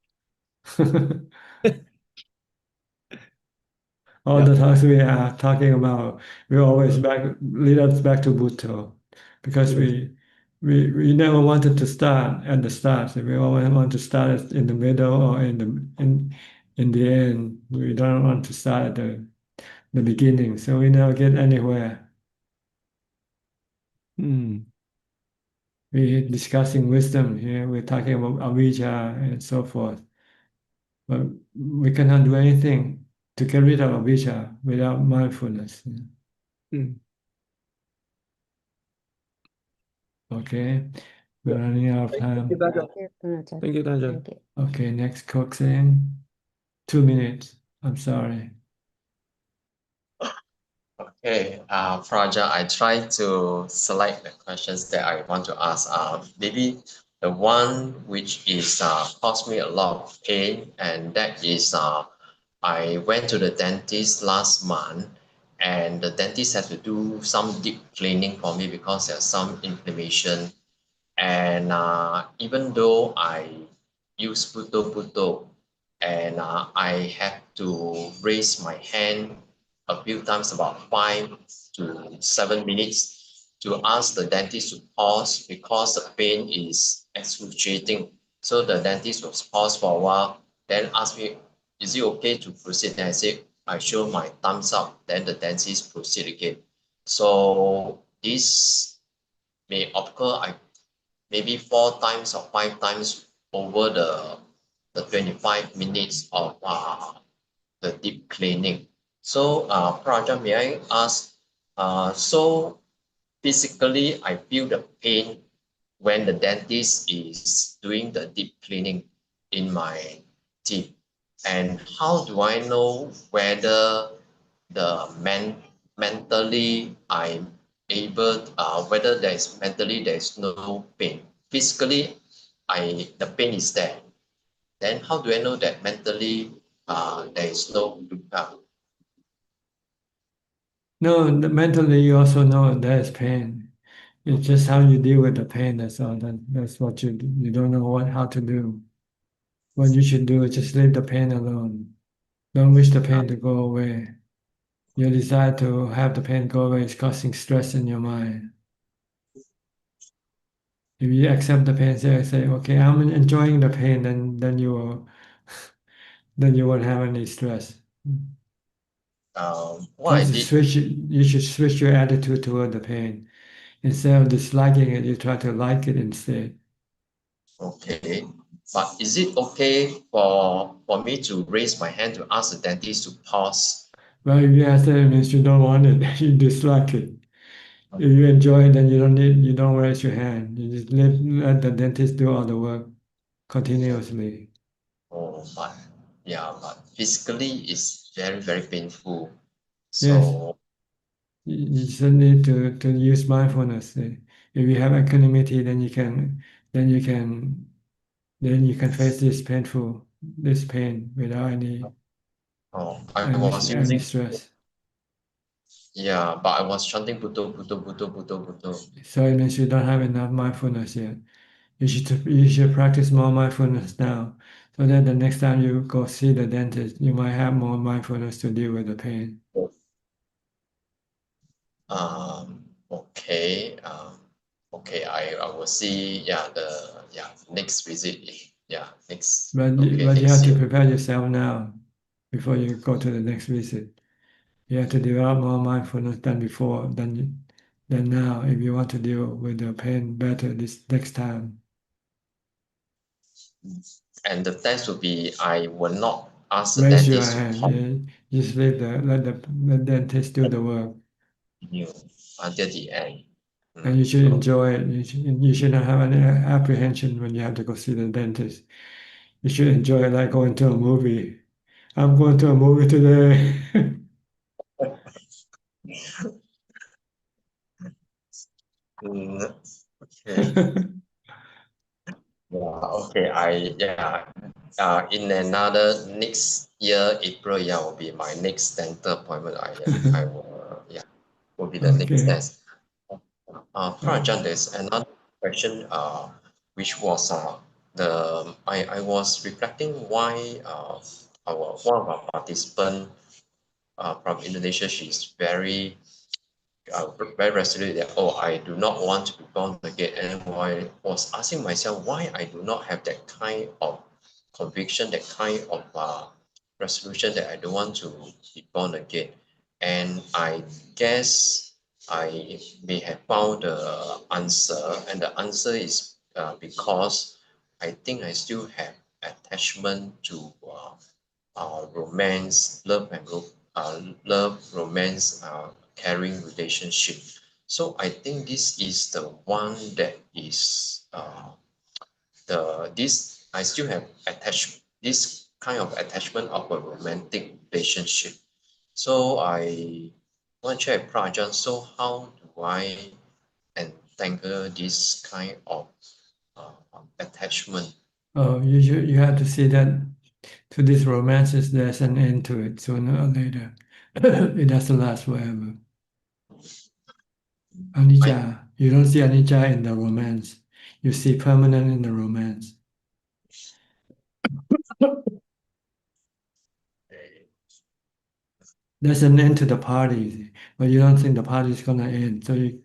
All the times we are talking about, we always lead us back to Bhutto, because we never wanted to start at the start. So we always want to start in the middle or in the end. We don't want to start at the beginning, so we never get anywhere. We're discussing wisdom here. We're talking about avijja and so forth, but we cannot do anything to get rid of avijja without mindfulness. Okay, we're running out of time. Thank you, Ajahn. Okay, next Coxswain. 2 minutes. I'm sorry. Okay, Praja, I try to select the questions that I want to ask. Maybe the one which is caused me a lot of pain, and that is I went to the dentist last month, and the dentist had to do some deep cleaning for me because there's some inflammation. And even though I use puto, and I have to raise my hand a few times, about 5 to 7 minutes, to ask the dentist to pause because the pain is excruciating. So the dentist was paused for a while, then asked me, is it okay to proceed? Then I said, I show my thumbs up, then the dentist proceed again. So this may occur, maybe 4 times or 5 times over the 25 minutes of the deep cleaning. So, Praja, may I ask, so physically I feel the pain when the dentist is doing the deep cleaning in my teeth. And how do I know whether the mentally I'm able, whether there's no pain? Physically, the pain is there. Then how do I know that mentally there is no No, mentally you also know there's pain. It's just how you deal with the pain. That's all. That's what you don't know how to do. What you should do is just leave the pain alone. Don't wish the pain to go away. Your desire to have the pain go away is causing stress in your mind. If you accept the pain, say, okay, I'm enjoying the pain, then you will, then you won't have any stress. what I did. You should switch your attitude toward the pain. Instead of disliking it, you try to like it instead. Okay, but is it okay for me to raise my hand to ask the dentist to pause? Well, if you ask that, it means you don't want it, you dislike it. If you enjoy it, then you don't raise your hand. You just let the dentist do all the work continuously. Oh, but physically it's very, very painful. Yes, So, you just need to use mindfulness. If you have equanimity, then you can then you can face this pain without any I was any using, stress. yeah, but I was chanting Buddha, Buddha, Buddha, Buddha, Buddha. So it means you don't have enough mindfulness yet. You should practice more mindfulness now, so that the next time you go see the dentist, you might have more mindfulness to deal with the pain. Okay. Okay. I will see. Yeah. Next visit. Yeah. Next. But Okay. you Next have to year. prepare yourself now before you go to the next visit. You have to develop more mindfulness than before, than now, if you want to deal with the pain better this next time. And the test will be, I will not ask the Raise your dentist to hand. talk Yeah, just let the dentist do the work. to you until the end. And you should enjoy it. You shouldn't have any apprehension when you have to go see the dentist. You should enjoy it like going to a movie. I'm going to a movie today. Okay. Yeah. Okay. In another next year, April, yeah, will be my next dental appointment. I will, yeah, will be the next Okay. test. Prajan, there's another question, which was I was reflecting why one of our participant from Indonesia, she's very resolute that, oh, I do not want to be born again. And I was asking myself why I do not have that kind of conviction, that kind of resolution that I don't want to be born again. And I guess I may have found the answer, and the answer is because I think I still have attachment to romance, love, romance, caring relationship. So I think this is the one that is this I still have attached this kind of attachment of a romantic relationship. So I want to check Prajan. So how do I entangle this kind of attachment? Oh, you have to see that to these romances, there's an end to it sooner or later. It doesn't last forever. Anicca, you don't see anicca in the romance. You see permanent in the romance. There's an end to the party, but you don't think the party is gonna end. So you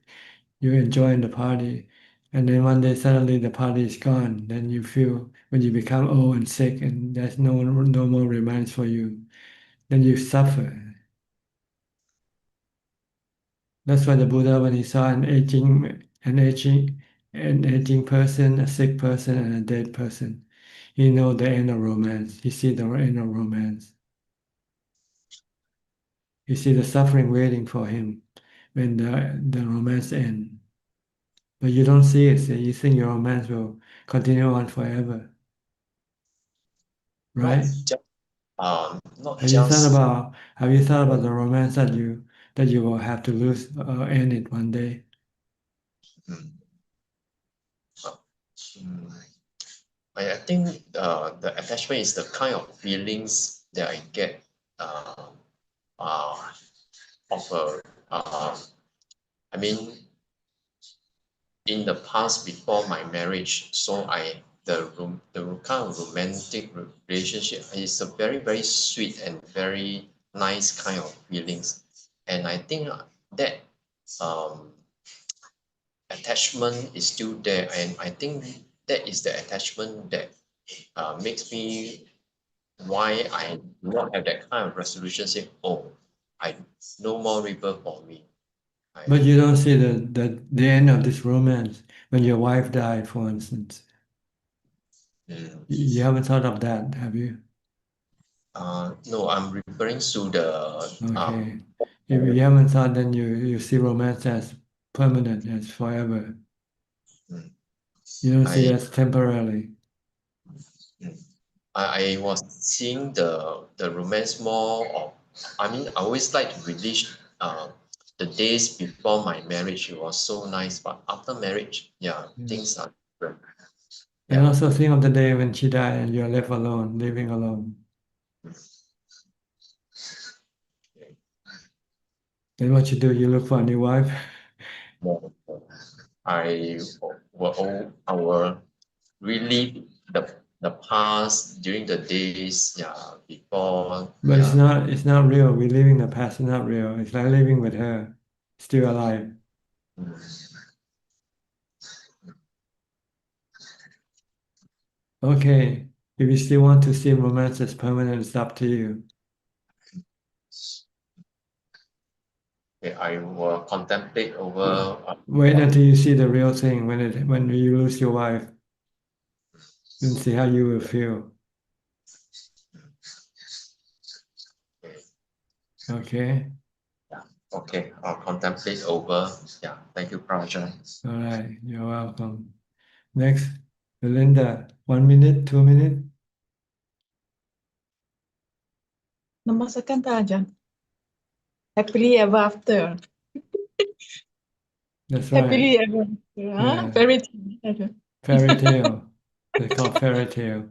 enjoy the party, and then one day suddenly the party is gone. Then you feel when you become old and sick, and there's no more romance for you. Then you suffer. That's why the Buddha, when he saw an aging person, a sick person, and a dead person, he know the end of romance. He see the end of romance. He see the suffering waiting for him when the romance ends. But you don't see it. So you think your romance will continue on forever, right? Not Have you just thought about the romance that you will have to lose or end it one day? I think the attachment is the kind of feelings that I get of I mean, in the past before my marriage, so the kind of romantic relationship is a very very sweet and very nice kind of feelings, and I think that um, attachment is still there, and I think that is the attachment that makes me why I do not have that kind of resolution. Say, oh, I no more rebirth for me. But you don't see the end of this romance when your wife died, for instance. You haven't thought of that, have you? No, I'm referring to the Okay. If you haven't thought, then you see romance as permanent, as forever. You don't see it as temporarily. I was seeing the romance more of, I mean, I always like to relish the days before my marriage. It was so nice, but after marriage, yeah, things are different. And also think of the day when she died and you're left alone, living alone. Then what you do? You look for a new wife? I will relive the past during the days, before. But it's not real. We're living the past, it's not real. It's like living with her, still alive. Okay, if you still want to see romance as permanent, it's up to you. Okay, I will contemplate over. Wait until you see the real thing when you lose your wife. Then see how you will feel. Okay. Okay, I'll contemplate over. Yeah, thank you, Prajan. All right, you're welcome. Next, Belinda, 1 minute, 2 minutes. Namaskar, Ajahn. Happily ever after. That's right. Happily ever after. Yeah. Fairy tale. Fairy tale. They call fairy tale.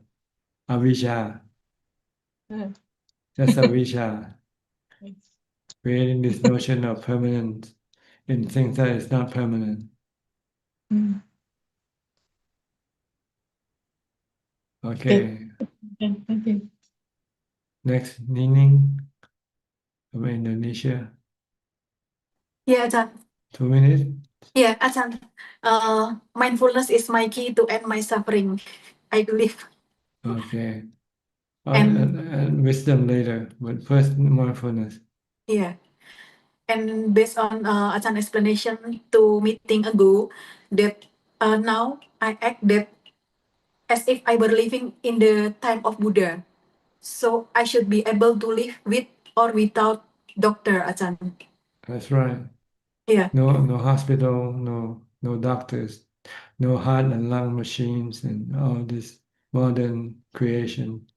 Avijja. That's Avijja. Creating this notion of permanence in things that is not permanent. Mm. Okay. Thank you. Next, Nining from Indonesia. Yeah, Ajahn. 2 minutes. Yeah, Ajahn. Mindfulness is my key to end my suffering, I believe. Okay. And- And wisdom later, but first mindfulness. Yeah. And based on Ajahn explanation to meeting ago, that now I act that as if I were living in the time of Buddha. So I should be able to live with or without doctor, Ajahn. That's right. Yeah. No hospital, no doctors, no heart and lung machines and all this modern creation.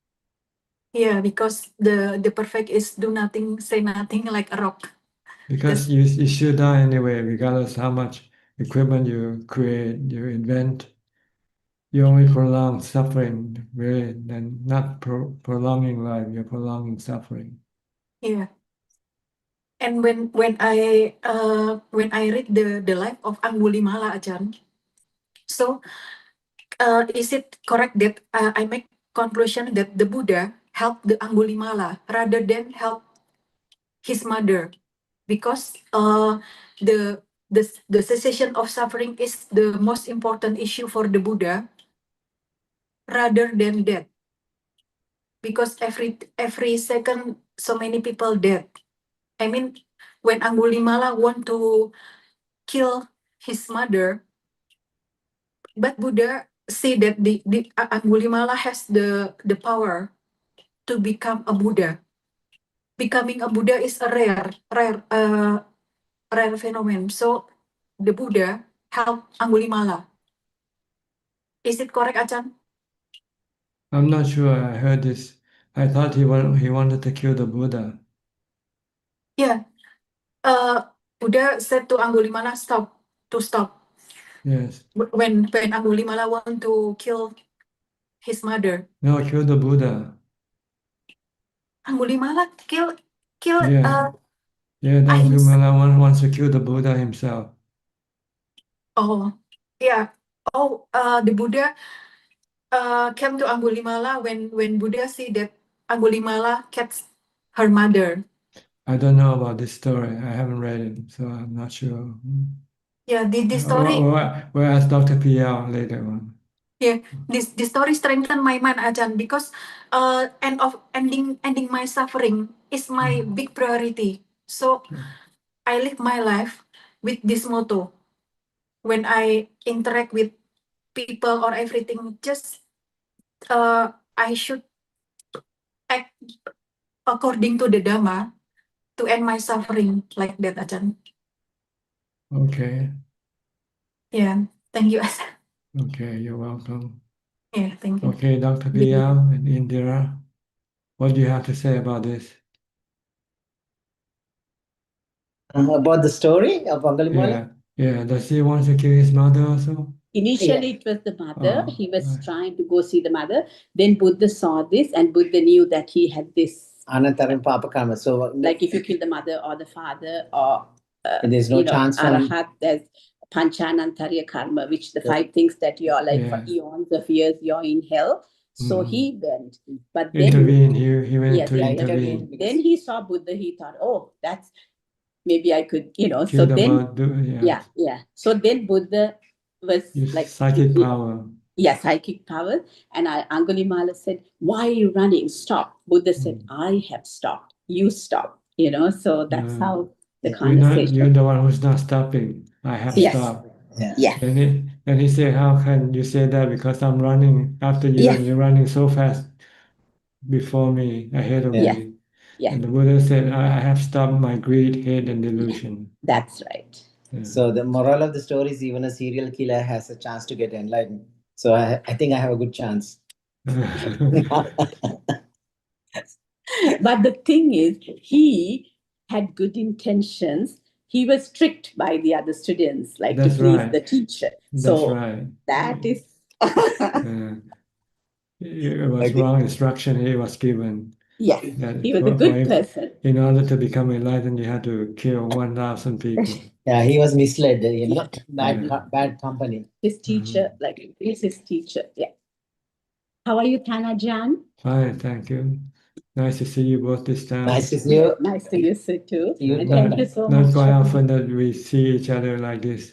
Yeah, because the perfect is do nothing, say nothing like a rock. Because you should die anyway, regardless how much equipment you create, you invent. You only prolong suffering, really, and not prolonging life, you're prolonging suffering. Yeah. And when I read the life of Angulimala, Ajahn, so is it correct that I make conclusion that the Buddha helped the Angulimala rather than help his mother, because the cessation of suffering is the most important issue for the Buddha rather than death, because every second so many people dead. I mean, when Angulimala want to kill his mother, but Buddha say that the Angulimala has the power to become a Buddha. Becoming a Buddha is a rare phenomenon. So the Buddha helped Angulimala. Is it correct, Ajahn? I'm not sure I heard this. I thought he wanted to kill the Buddha. Yeah. Buddha said to Angulimala, stop. Yes. When Angulimala want to kill his mother. No, kill the Buddha. Angulimala kill Yeah. Yeah, Angulimala wants to kill the Buddha himself. Oh, yeah. Oh, the Buddha came to Angulimala when Buddha see that Angulimala kept her mother. I don't know about this story. I haven't read it, so I'm not sure. Yeah, the story. We'll ask Dr. PL later on. Yeah, this story strengthened my mind, Ajahn, because ending my suffering is my big priority. So I live my life with this motto. When I interact with people or everything, just I should act according to the Dhamma to end my suffering, like that, Ajahn. Okay. Yeah, thank you, Ajahn. Okay, you're welcome. Yeah, thank you. Okay, Dr. PL and Indira, what do you have to say about this? About the story of Angulimala? Yeah. Does he want to kill his mother also? Initially, it was the mother. He was trying to go see the mother. Then Buddha saw this, and Buddha knew that he had this. Anantaram Papa Karma. So, Like if you kill the mother or the father, or there's no chance from. Arahat, there's Panchanantariya karma, which the five things that you're like for eons of years, you're in hell. So he went, but then Intervene. He went yes, to yeah, intervene. then he saw Buddha. He thought, oh, that's maybe I could, Kill So the then, mother, yeah. So then Buddha was Use like psychic power. yeah, psychic power. And Angulimala said, why are you running? Stop. Buddha said, I have stopped. You stop. So that's how the conversation. You're the one who's not stopping. I have Yes. stopped. Yes. And he said, how can you say that? Because I'm running after you and you're running so fast before me, ahead of me. Yeah. And the Buddha said, I have stopped my greed, hate, and delusion. That's right. So the moral of the story is even a serial killer has a chance to get enlightened. So I think I have a good chance. But the thing is, he had good intentions. He was tricked by the other students, like That's to please right. the teacher. That's So right. that is It was wrong instruction he was given. yes. That He was a good person. In order to become enlightened, you had to kill 1,000 people. Yeah, he was misled, bad company. His teacher, like he's his teacher. Yeah. How are you, Tanajan? Fine, thank you. Nice to see you both this time. Nice to see you. Nice to you too. And Not, thank you so not much. quite for- often that we see each other like this.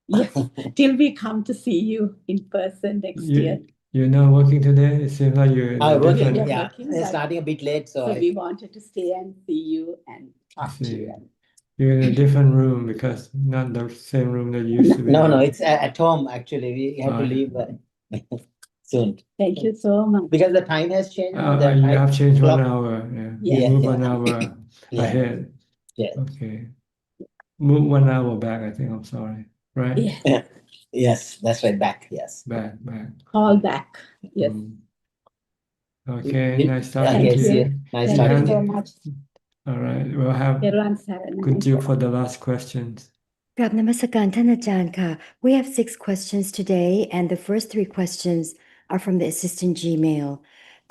Yes, till we come to see you in person next year. You're not working today? It seems like you're in a Working, different... yeah. working, but- Starting a bit late, so we wanted to stay and see you and talk to you. You're in a different room because not the same room that you used to be. No, it's at home actually. We have to leave soon. Thank you so much. Because the time has changed. You have changed clock. 1 hour. Yeah. Move 1 hour ahead. Yeah. Okay. Move 1 hour back, I think. I'm sorry. Right? Yeah. Yes, that's right. Back. Yes. Back. Call back. Yes. Okay, nice talking Thank to you. you. Nice Thank talking you to so you. much. All right, we'll have Everyone have a nice Kunju for the last questions. กราบนมัสการท่านอาจารย์ค่ะ We have 6 questions today, and the first 3 questions are from the assistant Gmail.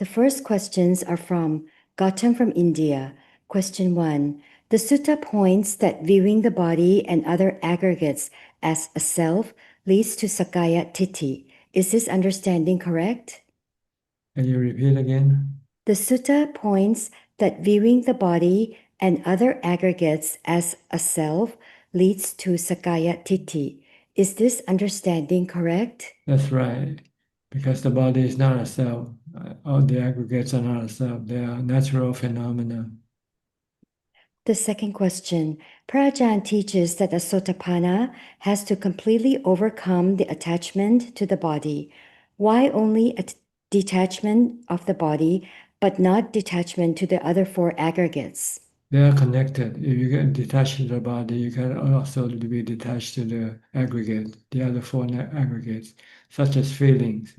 The first questions are from Gautam from India. Question 1. The sutta points that viewing the body and other aggregates as a self leads to Sakaya Titi. Is this understanding correct? Can you repeat again? The sutta points that viewing the body and other aggregates as a self leads to Sakaya Titi. Is this understanding correct? That's right. Because the body is not a self. All the aggregates are not a self. They are natural phenomena. The second question. Prajan teaches that a sotapanna has to completely overcome the attachment to the body. Why only a detachment of the body, but not detachment to the other 4 aggregates? They are connected. If you get detached to the body, you can also be detached to the aggregate, the other 4 aggregates, such as feelings.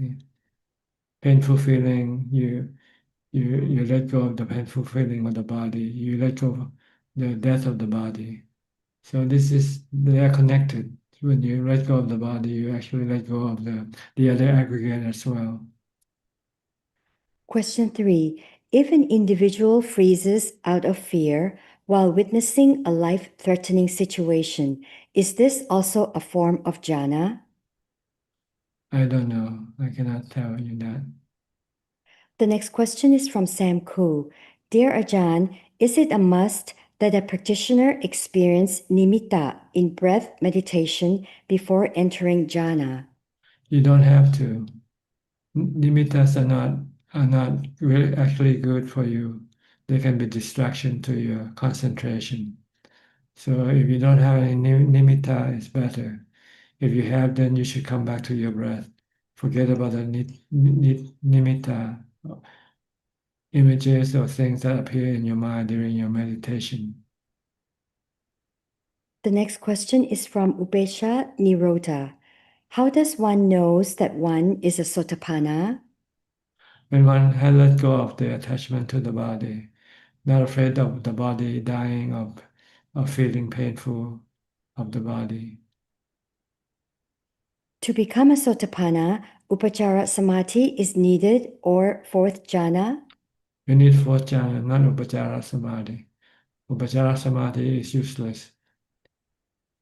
Painful feeling, you let go of the painful feeling of the body. You let go of the death of the body. So they are connected. When you let go of the body, you actually let go of the other aggregate as well. Question 3. If an individual freezes out of fear while witnessing a life-threatening situation, is this also a form of jhana? I don't know. I cannot tell you that. The next question is from Sam Koo. Dear Ajahn, is it a must that a practitioner experience nimitta in breath meditation before entering jhana? You don't have to. Nimittas are not really actually good for you. They can be distraction to your concentration. So if you don't have any nimitta, it's better. If you have, then you should come back to your breath. Forget about the nimitta, images or things that appear in your mind during your meditation. The next question is from Upesha Nirodha. How does one knows that one is a sotapanna? When one has let go of the attachment to the body, not afraid of the body dying, of feeling painful of the body. To become a Sotapanna, Upachara Samadhi is needed or fourth jhana? You need fourth jhana, not Upachara Samadhi. Upachara Samadhi is useless.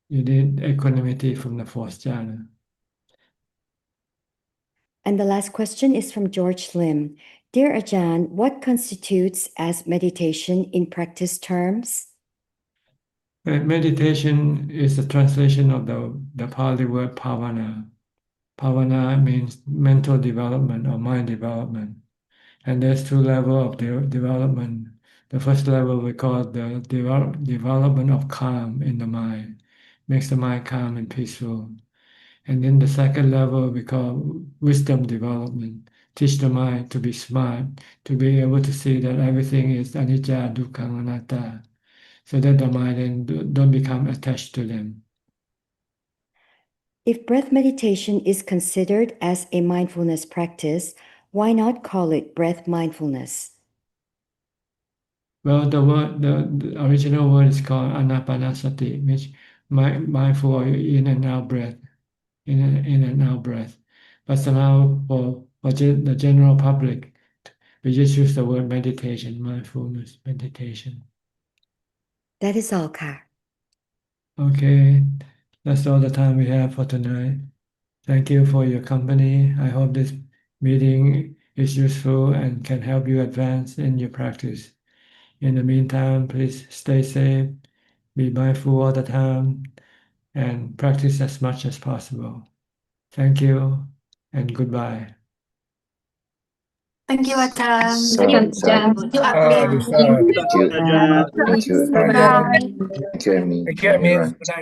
You need equanimity from the fourth jhana. And the last question is from George Lim. Dear Ajahn, what constitutes as meditation in practice terms? Meditation is a translation of the Pali word pavana. Pavana means mental development or mind development. And there's two levels of development. The first level we call the development of calm in the mind, makes the mind calm and peaceful. And then the second level we call wisdom development, teach the mind to be smart, to be able to see that everything is anicca, dukkha, anatta, so that the mind then don't become attached to them. If breath meditation is considered as a mindfulness practice, why not call it breath mindfulness? Well, the original word is called anapanasati, which mindful of in and out breath, in and out breath. But somehow for the general public, we just use the word meditation, mindfulness meditation. That is all, Ka. Okay, that's all the time we have for tonight. Thank you for your company. I hope this meeting is useful and can help you advance in your practice. In the meantime, please stay safe, be mindful all the time, and practice as much as possible. Thank you and goodbye. Thank you, Ajahn. Thank you, Ajahn. Thank you, Admin. Thank you. Ajahn. Thank you. Bye-bye. Thank you, Amy. Thank you, Amin. Everyone. Good night.